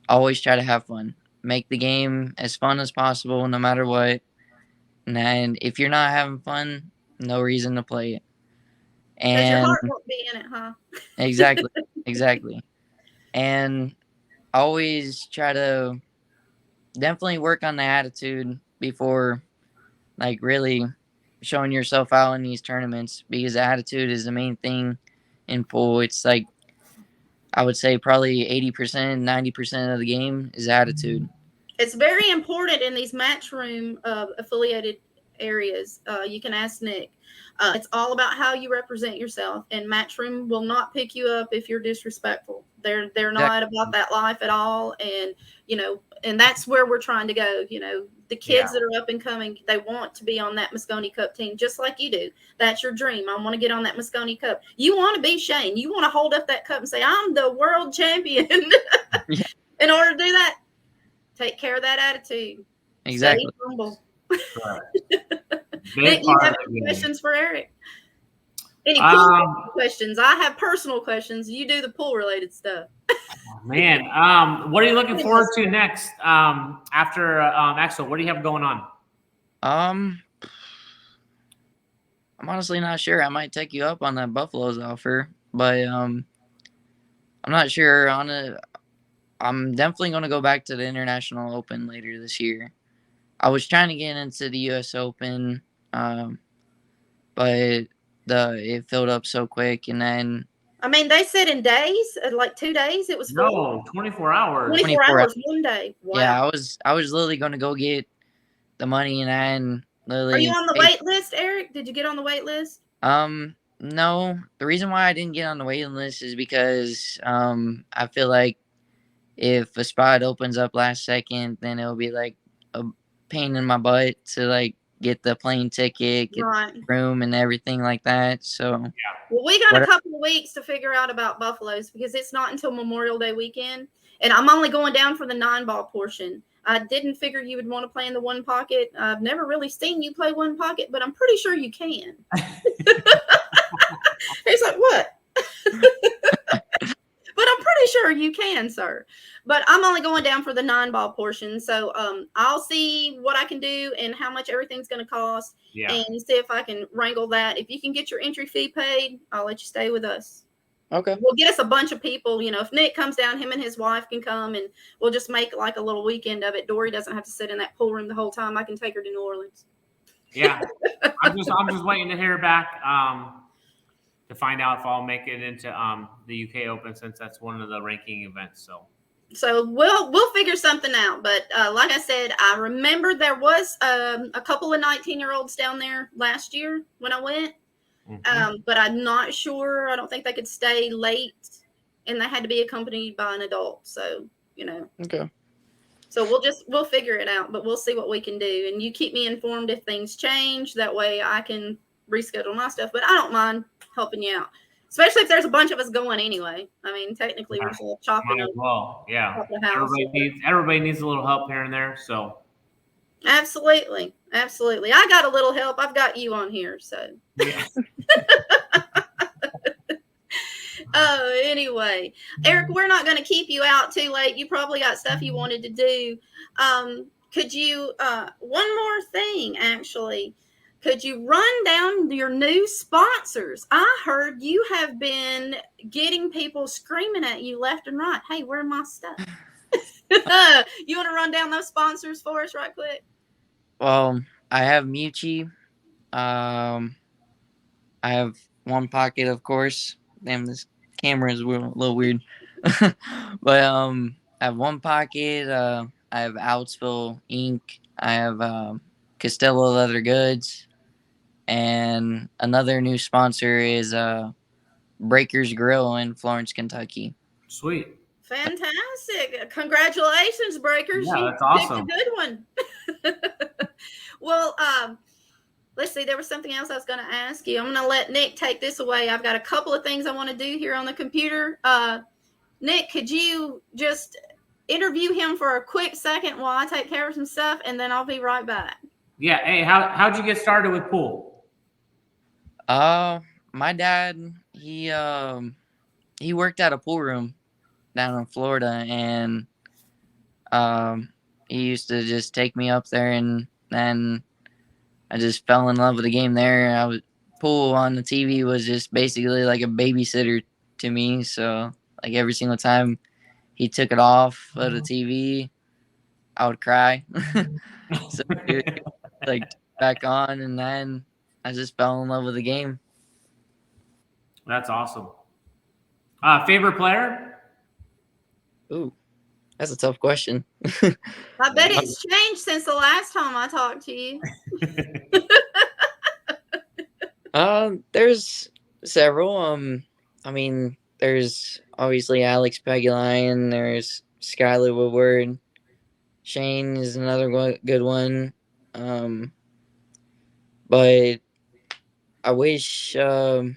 always try to have fun. Make the game as fun as possible, no matter what. And if you're not having fun, no reason to play it. And your heart won't be in it, huh? Exactly. And always try to definitely work on the attitude before, like, really showing yourself out in these tournaments, because attitude is the main thing in pool. It's like, I would say probably 80%, 90% of the game is attitude. It's very important in these matchroom affiliated areas. You can ask Nick. It's all about how you represent yourself, and matchroom will not pick you up if you're disrespectful. They're not about that life at all, and and that's where we're trying to go. The kids that are up and coming, they want to be on that Moscone Cup team, just like you do. That's your dream. I want to get on that Moscone Cup. You want to be Shane. You want to hold up that cup and say, "I'm the world champion." Yeah. In order to do that, take care of that attitude. Exactly. Stay humble. Right. Nick, you have any questions for Eric? Any pool questions? I have personal questions. You do the pool related stuff. Man, what are you looking forward to next? After Axel, what do you have going on? I'm honestly not sure. I might take you up on that Buffalo's offer, but I'm not sure on it. I'm definitely going to go back to the International Open later this year. I was trying to get into the U.S. Open, but it filled up so quick, and then. I mean, they said in days, like 2 days, it was full. No, 24 hours. 24 hours, one day. Wow. Yeah, I was literally going to go get the money, and then literally. Are you on the wait list, Eric? Did you get on the wait list? No. The reason why I didn't get on the waiting list is because I feel like if a spot opens up last second, then it'll be like a pain in my butt to like get the plane ticket, get the room and everything like that. So well, we got a couple of weeks to figure out about Buffalo's, because it's not until Memorial Day weekend, and I'm only going down for the 9-ball portion. I didn't figure you would want to play in the one pocket. I've never really seen you play one pocket, but I'm pretty sure you can. He's like, what? But I'm pretty sure you can, sir. But I'm only going down for the 9-ball portion. So I'll see what I can do and how much everything's going to cost, and see if I can wrangle that. If you can get your entry fee paid, I'll let you stay with us. Okay. We'll get us a bunch of people. If Nick comes down, him and his wife can come, and we'll just make like a little weekend of it. Dory doesn't have to sit in that pool room the whole time. I can take her to New Orleans. Yeah. I'm just waiting to hear back to find out if I'll make it into the UK Open, since that's one of the ranking events. So we'll figure something out. But like I said, I remember there was a couple of 19-year-olds down there last year when I went. Mm-hmm. But I'm not sure. I don't think they could stay late, and they had to be accompanied by an adult. So, Okay. So we'll figure it out, but we'll see what we can do. And you keep me informed if things change. That way I can reschedule my stuff. But I don't mind helping you out, especially if there's a bunch of us going anyway. I mean, technically we're still chopping up. Well, yeah. Everybody needs a little help here and there. So. Absolutely. I got a little help. I've got you on here, so. Yeah. Oh, anyway, Eric, we're not going to keep you out too late. You probably got stuff you wanted to do. Could you, one more thing, actually, could you run down your new sponsors? I heard you have been getting people screaming at you left and right. Hey, where's my stuff? You want to run down those sponsors for us right quick? Well, I have Mucci. I have One Pocket, of course. Damn, this camera is a little weird. But I have One Pocket. I have Outsville Inc. I have Costello Leather Goods, and another new sponsor is Breakers Grill in Florence, Kentucky. Sweet. Fantastic. Congratulations, Breakers. Yeah, You that's awesome. picked a good one. Well, let's see. There was something else I was going to ask you. I'm going to let Nick take this away. I've got a couple of things I want to do here on the computer. Nick, could you just interview him for a quick second while I take care of some stuff, and then I'll be right back. Yeah. Hey, how'd you get started with pool? My dad, he worked at a pool room down in Florida, and he used to just take me up there, and then I just fell in love with the game there. Pool on the TV was just basically like a babysitter to me. So like every single time he took it off of the TV, I would cry. So he would, like back on, and then I just fell in love with the game. That's awesome. Favorite player? Ooh, that's a tough question. I bet it's changed since the last time I talked to you. There's several. I mean, there's obviously Alex Pegulayan. There's Skylar Woodward. Shane is another good one. But I wish. Well,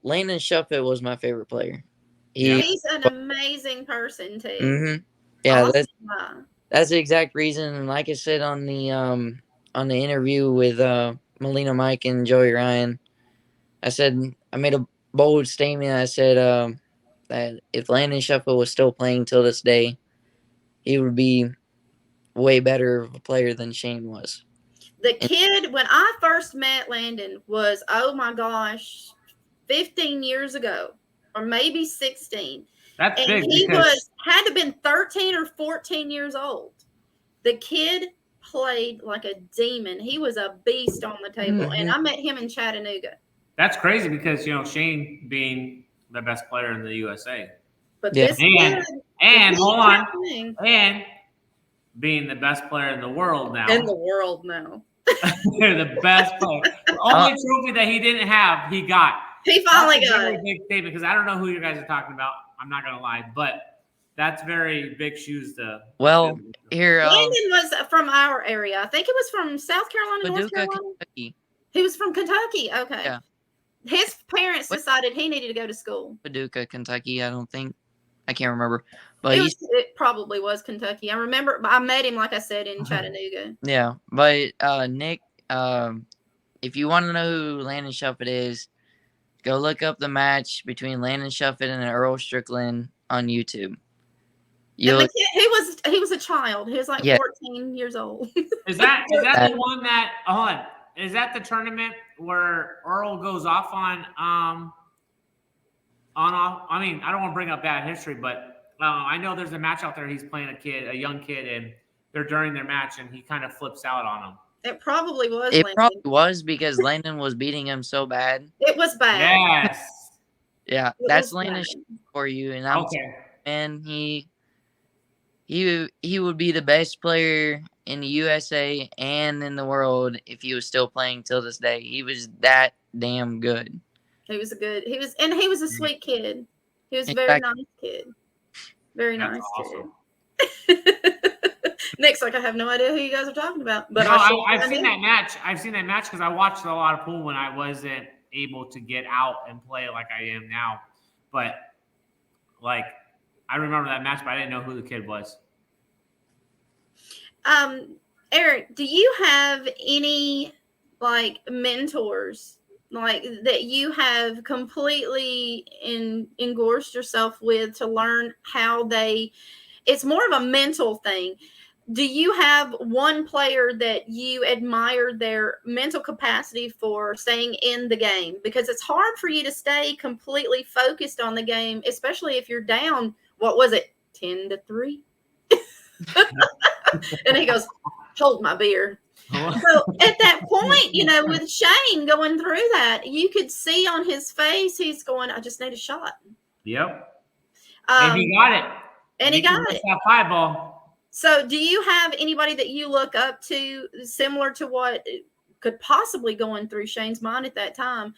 Landon Shuffett was my favorite player. He's an amazing person too. Mm-hmm. Yeah, awesome. That's the exact reason. And like I said on the interview with Melina Mike and Joey Ryan, I made a bold statement. I said that if Landon Shuffett was still playing till this day, he would be way better of a player than Shane was. The kid, when I first met Landon, was, oh my gosh, 15 years ago, or maybe 16. That's and big. He had to have been 13 or 14 years old. The kid played like a demon. He was a beast on the table. And I met him in Chattanooga. That's crazy because, Shane being the best player in the USA. But this kid, and hold on. And being the best player in the world now. In the world now. They're the best player. The only trophy that he didn't have, he got. He finally got it. Big statement because I don't know who you guys are talking about. I'm not gonna lie, but that's very big shoes to. Well, here Landon was from our area. I think it was from South Carolina, Paducah, North Carolina. Kentucky. He was from Kentucky. Okay. Yeah. His parents decided he needed to go to school. Paducah, Kentucky. I can't remember, but it probably was Kentucky. I remember. I met him, like I said, in Chattanooga. Yeah, but Nick, if you want to know who Landon Shuffett is, go look up the match between Landon Shuffett and Earl Strickland on YouTube. He was a child. He was like 14 years old. Is that the one that? Hold on. Is that the tournament where Earl goes off on I mean, I don't want to bring up bad history, but I know there's a match out there. He's playing a young kid, and they're during their match, and he kind of flips out on him. It probably was. It probably was because Landon was beating him so bad. It was bad. Yes. Yeah, that's Landon for you, and I'm okay. And he would be the best player in the USA and in the world if he was still playing till this day. He was that damn good. He was a sweet kid. He was a very nice kid. Very nice awesome. kid. Nick's like, I have no idea who you guys are talking about. But I've seen that match. I've seen that match because I watched a lot of pool when I wasn't able to get out and play like I am now. But like, I remember that match, but I didn't know who the kid was. Eric, do you have any like mentors, like that you have completely engorged yourself with to learn how it's more of a mental thing. Do you have one player that you admire their mental capacity for staying in the game? Because it's hard for you to stay completely focused on the game, especially if you're down, what was it, 10-3? And he goes, hold my beer. So at that point, with Shane going through that, you could see on his face, he's going, I just need a shot. Yep. And he got it. And he got it. That 5 ball. So do you have anybody that you look up to similar to what could possibly going through Shane's mind at that time?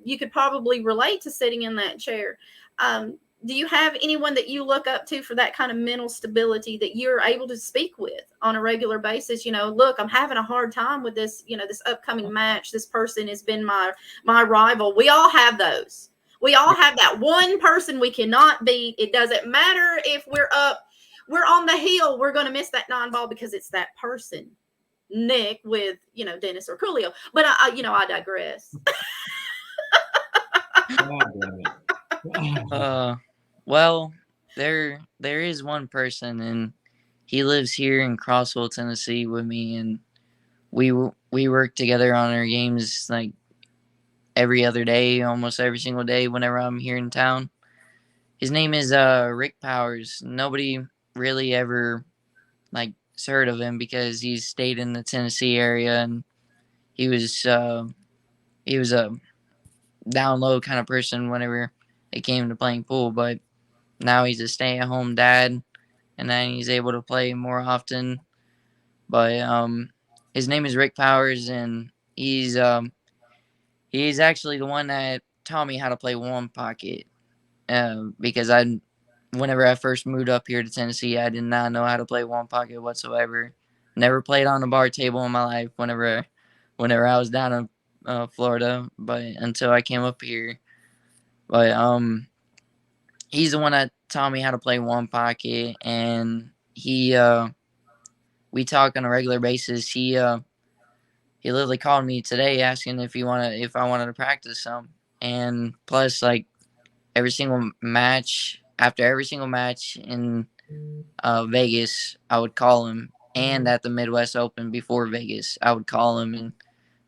You could probably relate to sitting in that chair. Do you have anyone that you look up to for that kind of mental stability that you're able to speak with on a regular basis? Look, I'm having a hard time with this, this upcoming match. This person has been my rival. We all have those. We all have that one person we cannot beat. It doesn't matter if we're on the hill, we're going to miss that 9 ball because it's that person. Nick with, Dennis or Coolio. But I digress. Well, there is one person, and he lives here in Crossville, Tennessee, with me, and we work together on our games like every other day, almost every single day whenever I'm here in town. His name is Rick Powers. Nobody really ever heard of him because he's stayed in the Tennessee area, and he was a down low kind of person whenever it came to playing pool, but now he's a stay-at-home dad, and then he's able to play more often. But his name is Rick Powers, and he's actually the one that taught me how to play one pocket. Because whenever I first moved up here to Tennessee, I did not know how to play one pocket whatsoever. Never played on a bar table in my life whenever I was down in Florida, but until I came up here. But he's the one that taught me how to play one pocket, and we talk on a regular basis. He literally called me today asking if I wanted to practice some, and plus after every single match in Vegas, I would call him, and at the Midwest Open before Vegas, I would call him and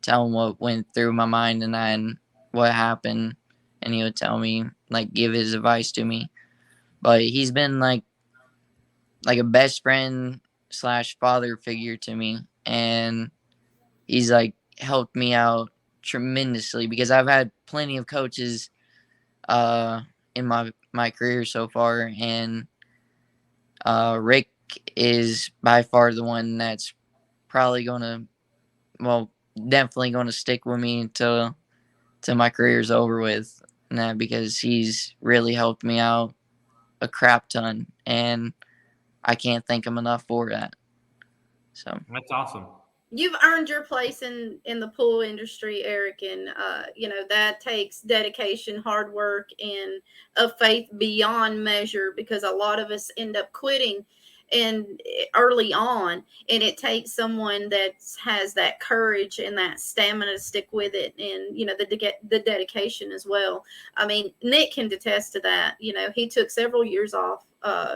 tell him what went through my mind and what happened, and he would tell me, give his advice to me. But he's been like a best friend / father figure to me, and he's helped me out tremendously because I've had plenty of coaches in my career so far, and Rick is by far the one that's probably definitely gonna stick with me till my career's over with, and that because he's really helped me out a crap ton, and I can't thank him enough for that. So that's awesome. You've earned your place in the pool industry, Eric, and that takes dedication, hard work, and a faith beyond measure, because a lot of us end up quitting and early on, and it takes someone that has that courage and that stamina to stick with it, and the dedication as well. I mean, Nick can attest to that. He took several years off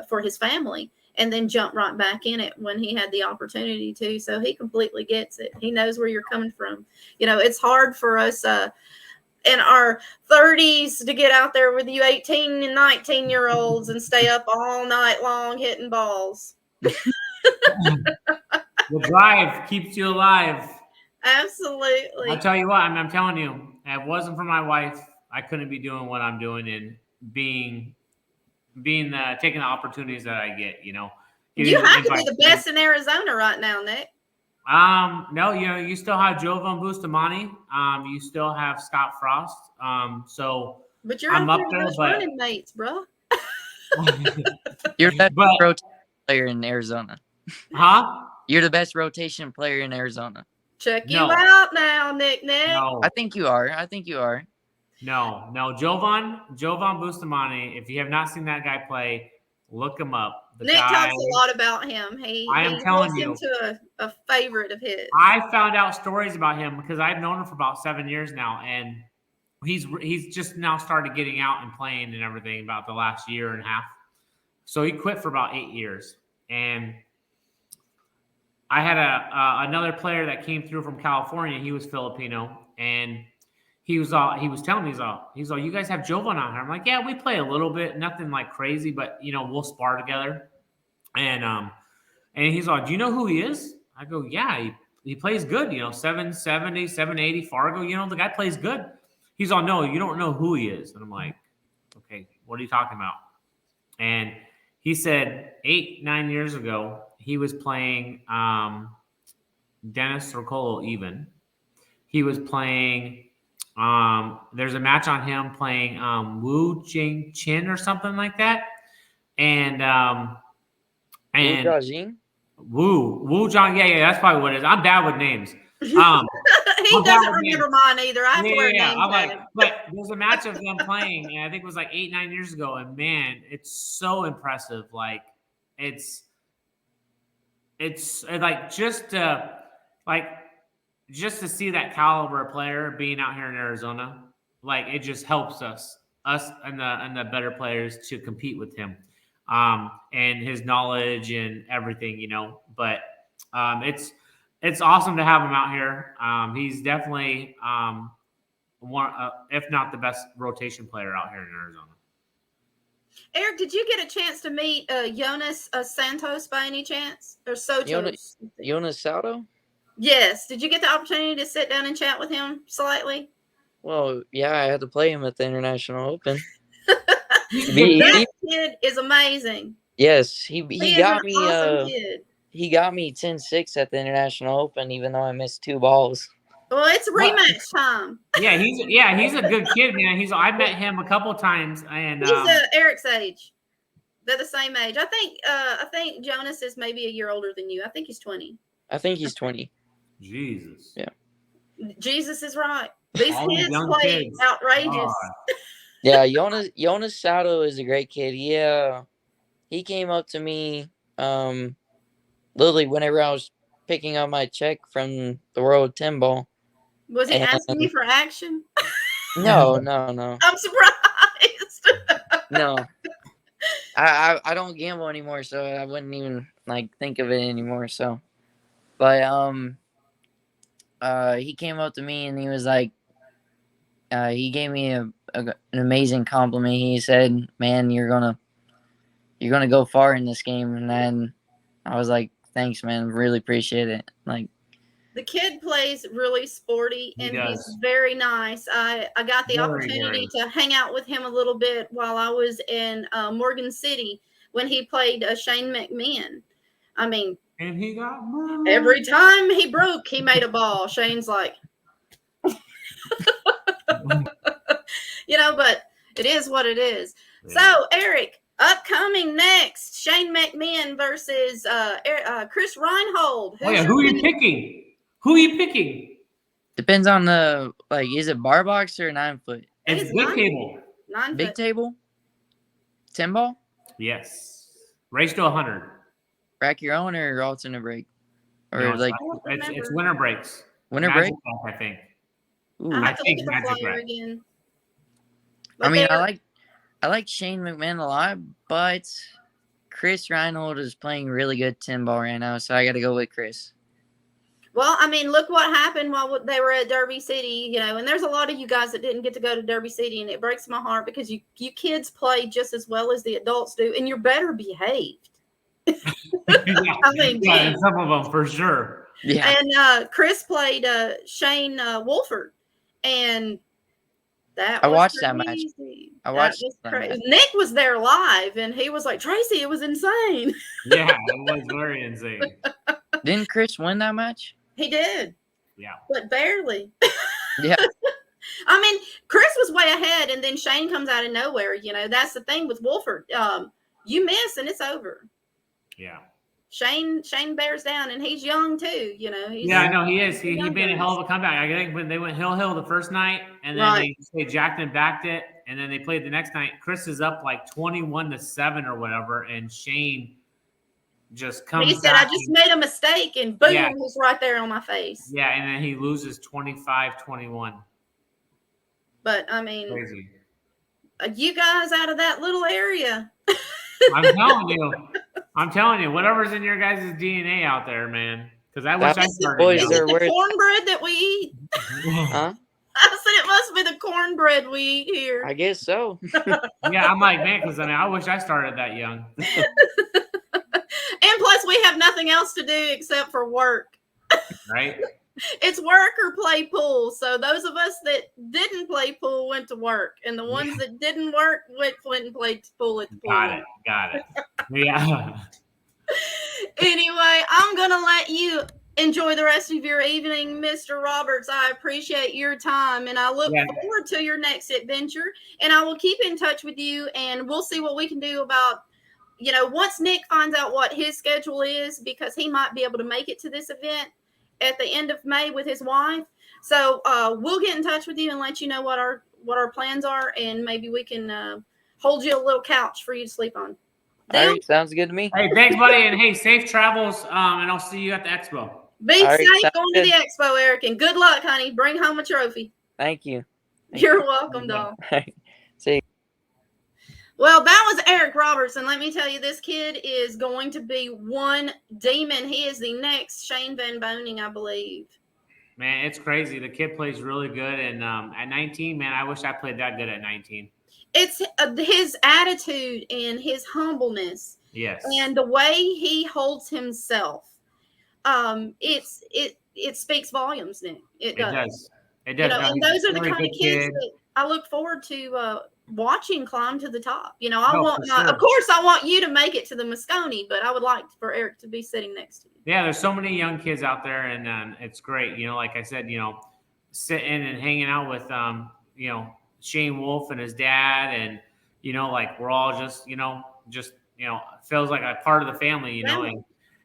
for his family, and then jumped right back in it when he had the opportunity to. So he completely gets it. He knows where you're coming from. It's hard for us in our 30s to get out there with you 18 and 19-year-olds and stay up all night long hitting balls. The drive keeps you alive. Absolutely. I'll tell you what, I'm telling you, if it wasn't for my wife, I couldn't be doing what I'm doing and taking the opportunities that I get, You have to be the best in Arizona right now, Nick. No, you still have Jovan Bustamante. You still have Scott Frost. But you're I'm up there, those running mates, bro. You're the best rotation player in Arizona. Huh? You're the best rotation player in Arizona. Check you out now, Nick. No. I think you are. No. Jovan Bustamante, if you have not seen that guy play, look him up. The Nick guy, talks a lot about him. I am He telling holds him you. to a favorite of his. I found out stories about him because I've known him for about 7 years now, and he's just now started getting out and playing and everything about the last year and a half. So he quit for about 8 years, and I had another player that came through from California. He was Filipino, and he was telling me he's all, you guys have Jovan out here. I'm like, yeah, we play a little bit, nothing like crazy, but we'll spar together. And he's all, do you know who he is? I go, yeah, he plays good. 770, 780 Fargo. The guy plays good. He's all, no, you don't know who he is. And I'm like, okay, what are you talking about? And he said 8-9 years ago, he was playing Dennis Rocolo even. He was playing, there's a match on him playing Wu Jing Chin or something like that. And Wu Zhang, yeah, that's probably what it is. I'm bad with names. He doesn't remember mine either. I have to wear a name tag. But there's a match of them playing, and I think it was like 8-9 years ago. And man, it's so impressive. Like it's like just to see that caliber of player being out here in Arizona, like it just helps us and the better players to compete with him, and his knowledge and everything, But it's awesome to have him out here. He's definitely one, if not the best rotation player out here in Arizona. Eric, did you get a chance to meet Jonas Santos by any chance? Or Sotos? Jonas Saldo? Yes. Did you get the opportunity to sit down and chat with him slightly? Well, yeah, I had to play him at the International Open. That kid is amazing. Yes, he got me. Awesome kid. He got me 10-6 at the International Open, even though I missed 2 balls. Well, it's rematch time. Yeah, he's a good kid, man. I met him a couple times, and he's Eric's age. They're the same age. I think Jonas is maybe a year older than you. I think he's 20. I think he's 20. Jesus. Yeah. Jesus is right. These kids play outrageous. Yeah, Jonas Saldo is a great kid. Yeah, he came up to me literally whenever I was picking up my check from the World 10 Ball. Was he asking you for action? No. I'm surprised. No. I don't gamble anymore, so I wouldn't even think of it anymore. So, but he came up to me and he was like, he gave me an amazing compliment. He said, "Man, you're gonna go far in this game." And then I was like, "Thanks, man. Really appreciate it." The kid plays really sporty and he's very nice. I got the opportunity to hang out with him a little bit while I was in Morgan City when he played Shane McMahon. I mean, and he got every time he broke, he made a ball. Shane's like, but it is what it is. Yeah. So, Eric, upcoming next, Shane McMahon versus Chris Reinhold. Oh, yeah. Who are you picking? Depends on is it bar box or 9 foot? It's big table. 9 foot. Big table? 10 ball? Yes. Race to 100. Rack your own or alternate break? Or it's winter breaks. Winter break? I think. Ooh, I think look at the flyer again. But I like Shane McMahon a lot, but Chris Reinhold is playing really good 10 ball right now, so I got to go with Chris. Well, I mean, look what happened while they were at Derby City, and there's a lot of you guys that didn't get to go to Derby City, and it breaks my heart because you kids play just as well as the adults do, and you're better behaved. I mean, and some of them for sure. Yeah. And Chris played Shane Wolford, and I watched that match. I watched that match. Nick was there live, and he was like, "Tracy, it was insane." Yeah, it was very insane. Didn't Chris win that match? He did. Yeah. But barely. Yeah. I mean, Chris was way ahead, and then Shane comes out of nowhere. That's the thing with Wolford. You miss, and it's over. Yeah. Shane bears down, and he's young too. I know he is. He made a hell of a comeback. I think when they went hill the first night, and then they jacked and backed it, and then they played the next night. Chris is up like 21-7 or whatever, and Shane just comes He said, back I just made a mistake, and boom, Yeah. it was right there on my face. Yeah, and then he loses 25-21. But, I mean, Crazy. You guys out of that little area. I'm telling you, whatever's in your guys' DNA out there, man. Because I wish I started. boys Is are it the cornbread that we eat? Huh? I said it must be the cornbread we eat here. I guess so. Yeah, I'm like, man, because I wish I started that young. And plus, we have nothing else to do except for work. Right? It's work or play pool. So those of us that didn't play pool went to work, and the ones that didn't work went and played pool at the pool. Got it. Yeah. Anyway, I'm gonna let you enjoy the rest of your evening, Mr. Roberts. I appreciate your time, and I look forward to your next adventure. And I will keep in touch with you, and we'll see what we can do about, once Nick finds out what his schedule is, because he might be able to make it to this event at the end of May with his wife. So we'll get in touch with you and let you know what our plans are, and maybe we can hold you a little couch for you to sleep on. All right, sounds good to me. Hey, thanks, buddy, and hey, safe travels, and I'll see you at the expo. Be safe going to the expo, Eric, and good luck, honey. Bring home a trophy. Thank you. You're welcome, doll. See you. Well, that was Eric Roberts, and let me tell you, this kid is going to be one demon. He is the next Shane Van Boning, I believe. Man, it's crazy. The kid plays really good, and at 19, man, I wish I played that good at 19. It's his attitude and his humbleness. Yes. And the way he holds himself. It speaks volumes, Nick. It does. It does. And those are the kind of kids that I look forward to watching climb to the top. Of course, I want you to make it to the Moscone, but I would like for Eric to be sitting next to you. Yeah, there's so many young kids out there, and it's great. Like I said, sitting and hanging out with, Shane Wolf and his dad, and we're all just feels like a part of the family,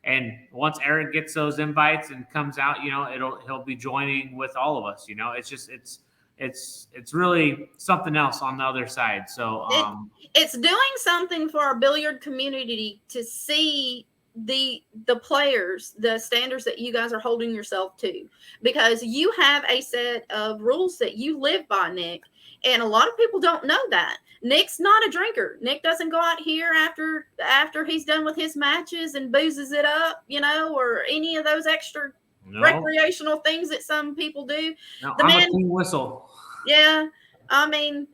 and once Eric gets those invites and comes out, he'll be joining with all of us. It's really something else on the other side. So it's doing something for our billiard community to see the players, the standards that you guys are holding yourself to, because you have a set of rules that you live by, Nick. And a lot of people don't know that. Nick's not a drinker. Nick doesn't go out here after he's done with his matches and boozes it up, or any of those extra recreational things that some people do. No, I'm a clean whistle. Yeah. I mean,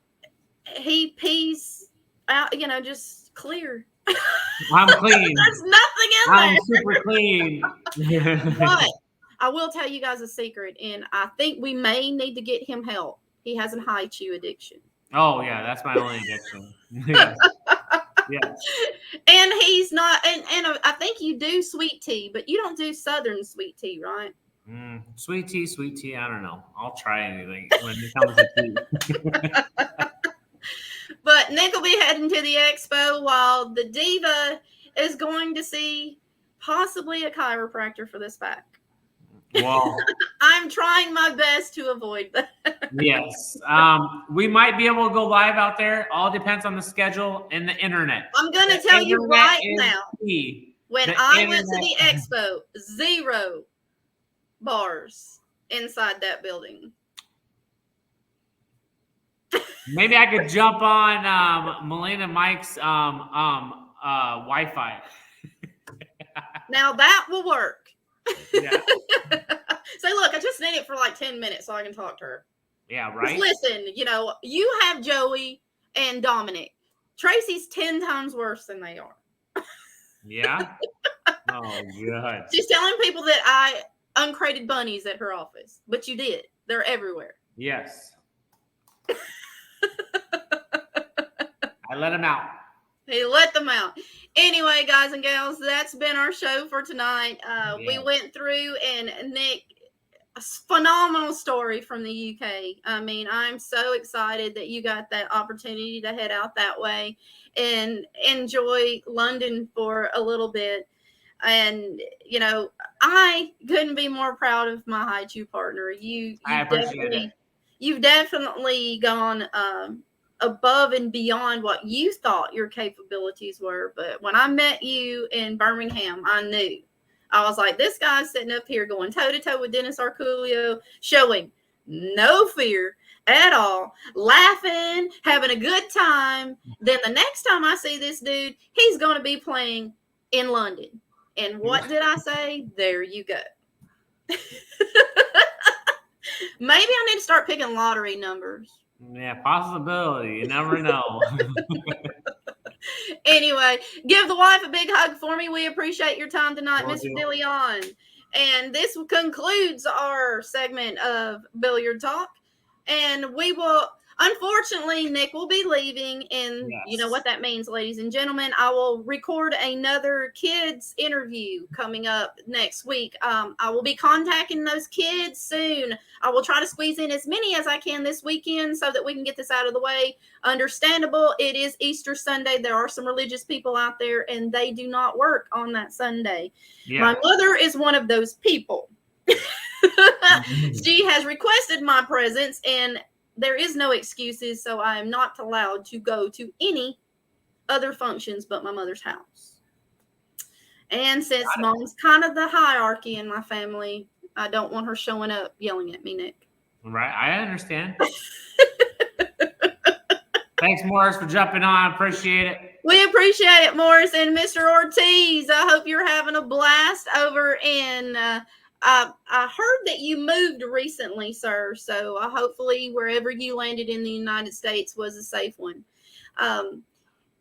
he pees out, just clear. I'm clean. There's nothing in there. I'm super clean. But I will tell you guys a secret, and I think we may need to get him help. He has a high chew addiction. Oh, yeah, that's my only addiction. Yeah. And he's not, and I think you do sweet tea, but you don't do Southern sweet tea, right? Sweet tea, I don't know. I'll try anything when it comes to tea. But Nick will be heading to the expo while the Diva is going to see possibly a chiropractor for this back. Well, I'm trying my best to avoid that. Yes. We might be able to go live out there. All depends on the schedule and the internet. I'm going to tell you right now, when I went to the expo, 0 bars inside that building. Maybe I could jump on Melina Mike's Wi-Fi. Now that will work. Yeah. Say, look, I just need it for like 10 minutes so I can talk to her. Yeah, right. Just listen, you have Joey and Dominic. Tracy's 10 times worse than they are. Yeah. Oh, God. She's telling people that I uncrated bunnies at her office, but you did. They're everywhere. Yes. I let him out. He let them out. Anyway, guys and gals, that's been our show for tonight. We went through, and Nick, a phenomenal story from the UK. I mean, I'm so excited that you got that opportunity to head out that way and enjoy London for a little bit. And, I couldn't be more proud of my high chew partner. I appreciate it. You've definitely gone above and beyond what you thought your capabilities were. But when I met you in Birmingham, I knew. I was like, this guy's sitting up here going toe to toe with Dennis Arculio, showing no fear at all, laughing, having a good time. Then the next time I see this dude, he's going to be playing in London. And what did I say? There you go. Maybe I need to start picking lottery numbers. Yeah, possibility. You never know. Anyway, give the wife a big hug for me. We appreciate your time tonight, Will Mr. do. DeLeon. And this concludes our segment of Billiard Talk. And we will, unfortunately, Nick will be leaving. And you know Yes. what that means, ladies and gentlemen. I will record another kids interview coming up next week. I will be contacting those kids soon. I will try to squeeze in as many as I can this weekend so that we can get this out of the way. Understandable, it is Easter Sunday. There are some religious people out there, and they do not work on that Sunday. Yeah. My mother is one of those people. She has requested my presence, and there is no excuses, so I am not allowed to go to any other functions but my mother's house. And since mom's kind of the hierarchy in my family, I don't want her showing up yelling at me, Nick. Right. I understand. Thanks, Morris, for jumping on. Appreciate it. We appreciate it, Morris. And Mr. Ortiz, I hope you're having a blast over in I heard that you moved recently, sir. So hopefully wherever you landed in the United States was a safe one.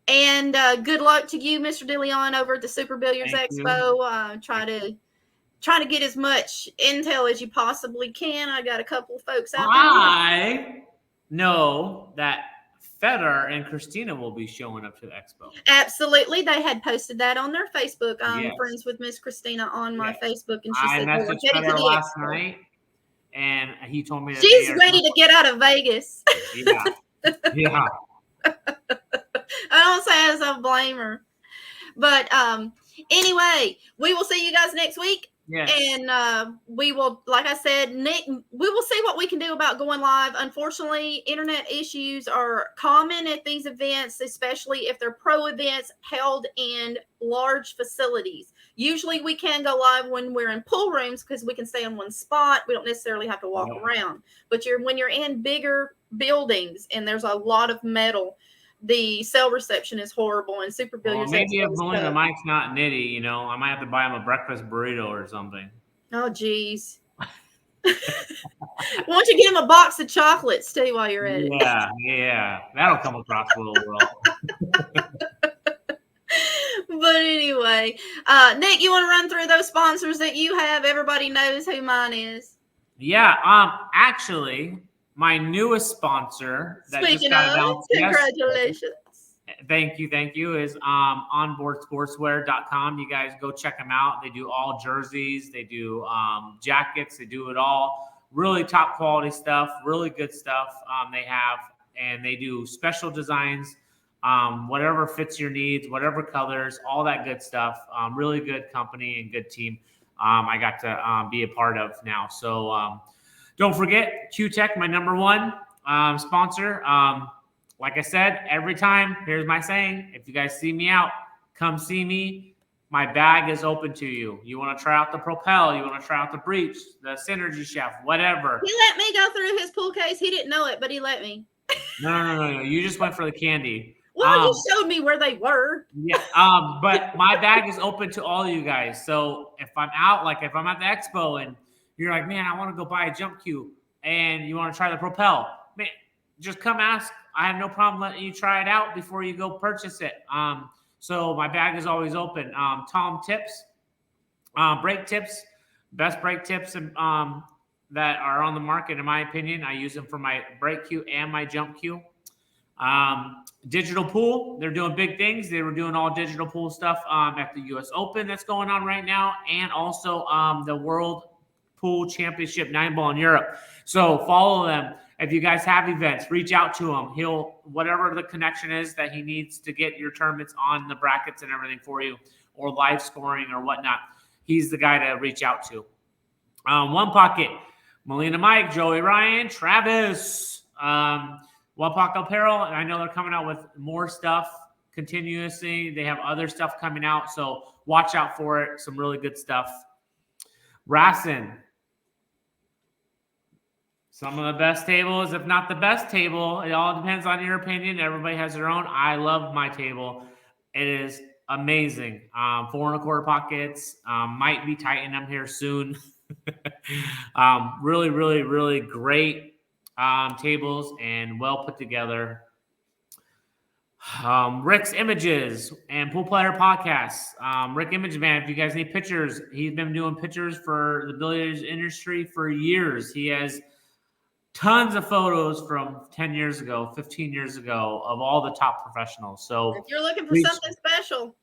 And good luck to you, Mr. DeLeon, over at the Super Billiards Expo. Try to get as much intel as you possibly can. I got a couple of folks out there. I know that Federer and Christina will be showing up to the expo. Absolutely. They had posted that on their Facebook. I'm Yes. friends with Miss Christina on my Facebook, and she I said messaged they were headed to Federer the last expo. night, and he told me that She's they are ready to get out of Vegas. Yeah. Yeah. I don't say as I blame her. But anyway, we will see you guys next week. Yes. And we will, like I said, Nick, we will see what we can do about going live. Unfortunately, internet issues are common at these events, especially if they're pro events held in large facilities. Usually we can go live when we're in pool rooms because we can stay in one spot. We don't necessarily have to walk around. But when you're in bigger buildings and there's a lot of metal, the cell reception is horrible, and Super Billiards. Well, maybe if only the mic's not nitty, you know, I might have to buy him a breakfast burrito or something. Oh, geez. Why don't you get him a box of chocolates too while you're at it? Yeah, that'll come across real well. But anyway, Nick, you want to run through those sponsors that you have? Everybody knows who mine is. Yeah, actually, my newest sponsor that Speaking just got of, announced. congratulations. Thank you. Is onboardsportswear.com. You guys go check them out. They do all jerseys. They do jackets. They do it all. Really top quality stuff. Really good stuff they have. And they do special designs, whatever fits your needs, whatever colors, all that good stuff. Really good company and good team I got to be a part of now. So don't forget, Q-Tech, my number one sponsor. Like I said, every time, here's my saying. If you guys see me out, come see me. My bag is open to you. You want to try out the Propel. You want to try out the Breach, the Synergy Chef, whatever. He let me go through his pool case. He didn't know it, but he let me. No. You just went for the candy. Well, he showed me where they were. Yeah. But my bag is open to all of you guys. So if I'm out, like if I'm at the expo and you're like, man, I want to go buy a jump cue and you want to try the Propel, man, just come ask. I have no problem letting you try it out before you go purchase it. So my bag is always open. Tom tips, brake tips, best brake tips that are on the market, in my opinion. I use them for my brake cue and my jump cue. Digital pool, they're doing big things. They were doing all digital pool stuff at the U.S. Open that's going on right now, and also the World Pool Championship 9-ball in Europe. So follow them. If you guys have events, reach out to him. He'll, whatever the connection is that he needs to get your tournaments on the brackets and everything for you, or live scoring or whatnot, he's the guy to reach out to. One Pocket, Melina Mike, Joey Ryan, Travis, Wapak Apparel, and I know they're coming out with more stuff continuously. They have other stuff coming out, so watch out for it. Some really good stuff. Rassin. Some of the best tables, if not the best table. It all depends on your opinion. Everybody has their own. I love my table. It is amazing. 4 1/4 pockets. Might be tightening them here soon. Really, really, really great tables and well put together. Rick's Images and Pool Player Podcasts. Rick Image Man, if you guys need pictures, he's been doing pictures for the billiards industry for years. He has tons of photos from 10 years ago, 15 years ago of all the top professionals. So if you're looking for something special,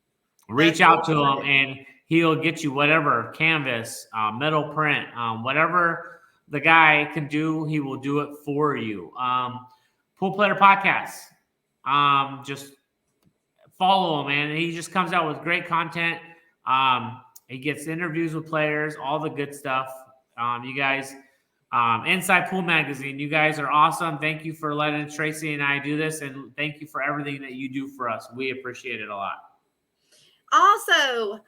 reach out to him and he'll get you whatever, canvas, metal print, whatever the guy can do, he will do it for you. Pool Player Podcast. Just follow him, man. He just comes out with great content. He gets interviews with players, all the good stuff. You guys, Inside Pool Magazine, you guys are awesome. Thank you for letting Tracy and I do this, and thank you for everything that you do for us. We appreciate it a lot. Also,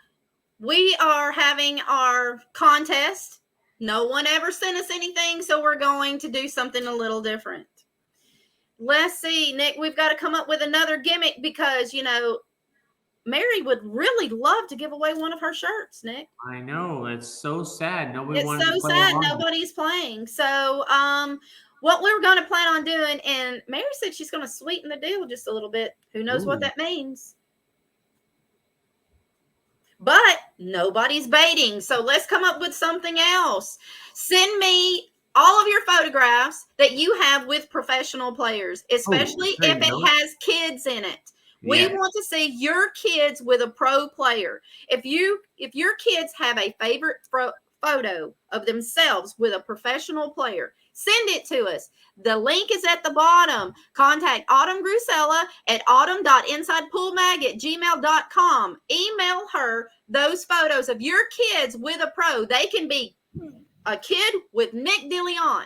we are having our contest. No one ever sent us anything, so we're going to do something a little different. Let's see, Nick, we've got to come up with another gimmick because, Mary would really love to give away one of her shirts, Nick. I know. It's so sad. Nobody wanted to play. It's so sad. Nobody's playing. So what we're going to plan on doing, and Mary said she's going to sweeten the deal just a little bit. Who knows what that means? But nobody's baiting. So let's come up with something else. Send me all of your photographs that you have with professional players, especially if it has kids in it. We want to see your kids with a pro player. If your kids have a favorite photo of themselves with a professional player, send it to us. The link is at the bottom. Contact Autumn Grusella at autumn.insidepoolmag@gmail.com. Email her those photos of your kids with a pro. They can be a kid with Nick DeLeon.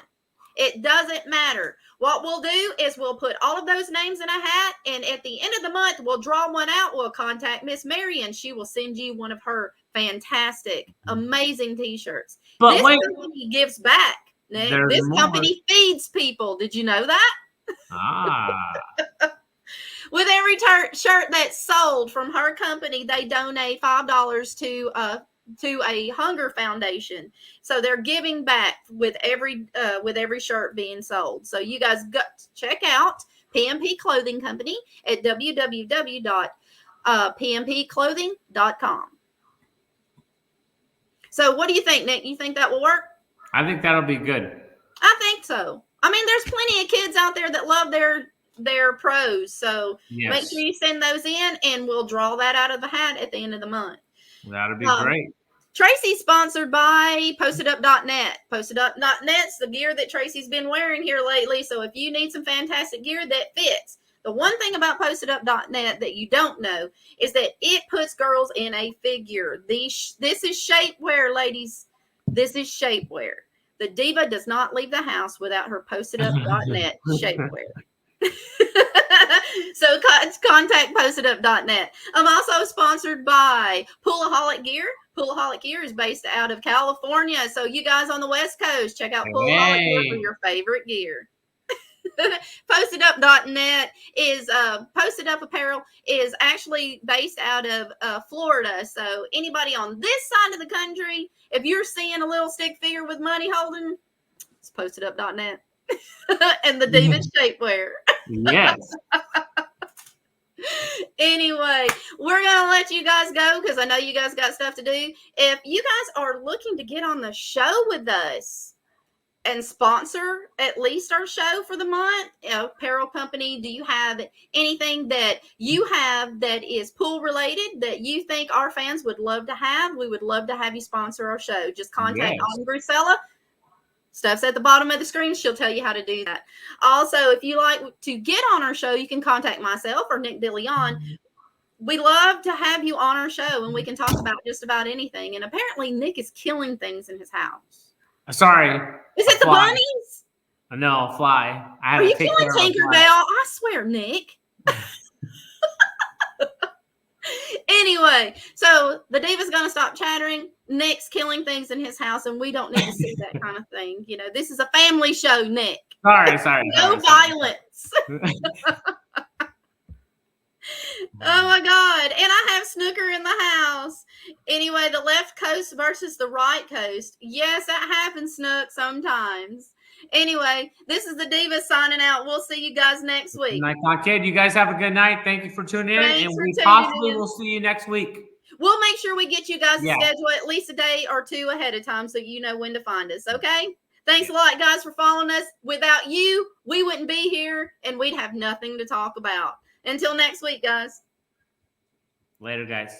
It doesn't matter. What we'll do is we'll put all of those names in a hat, and at the end of the month, we'll draw one out. We'll contact Miss Mary, and she will send you one of her fantastic, amazing T-shirts. But this company gives back. Nick. This company feeds people. Did you know that? With every shirt that's sold from her company, they donate $5 to a hunger foundation. So they're giving back with every shirt being sold. So you guys go check out PMP Clothing Company at www.pmpclothing.com. So what do you think, Nick? You think that will work? I think that'll be good. I think so. I mean, there's plenty of kids out there that love their pros. So make sure you send those in, and we'll draw that out of the hat at the end of the month. That'll be great. Tracy's sponsored by PostedUp.net. PostedUp.net's the gear that Tracy's been wearing here lately. So if you need some fantastic gear that fits, the one thing about PostedUp.net that you don't know is that it puts girls in a figure. This is shapewear, ladies. This is shapewear. The Diva does not leave the house without her PostedUp.net shapewear. So contact PostedUp.net. I'm also sponsored by Poolaholic Gear. Poolaholic Gear is based out of California. So you guys on the West Coast, check out Poolaholic Gear for your favorite gear. PostedUp.net is Posted Up Apparel is actually based out of Florida. So anybody on this side of the country, if you're seeing a little stick figure with money holding, it's PostedUp.net. And the Diva shapewear. Yes. Anyway, we're going to let you guys go because I know you guys got stuff to do. If you guys are looking to get on the show with us and sponsor at least our show for the month, apparel company, do you have anything that you have that is pool related that you think our fans would love to have? We would love to have you sponsor our show. Just contact Autumn Grusella. Stuff's at the bottom of the screen. She'll tell you how to do that. Also, if you like to get on our show, you can contact myself or Nick DeLeon. We love to have you on our show, and we can talk about just about anything. And apparently, Nick is killing things in his house. Sorry. Is it the bunnies? No, fly. I had Are to you take killing care of a Tinkerbell? fly. I swear, Nick. Anyway, so the diva's gonna stop chattering. Nick's killing things in his house, and we don't need to see that kind of thing. You know, this is a family show, Nick. Sorry. No violence. Oh my God. And I have snooker in the house. Anyway, the left coast versus the right coast. Yes, that happens, Snook, sometimes. Anyway, this is the Diva signing out. We'll see you guys next week. NikonKid, you guys have a good night. Thank you for tuning in. Thanks And for we tuning possibly in. will see you next week. We'll make sure we get you guys a Yeah. schedule at least a day or two ahead of time so you know when to find us, okay? Thanks a lot, guys, for following us. Without you, we wouldn't be here, and we'd have nothing to talk about. Until next week, guys. Later, guys.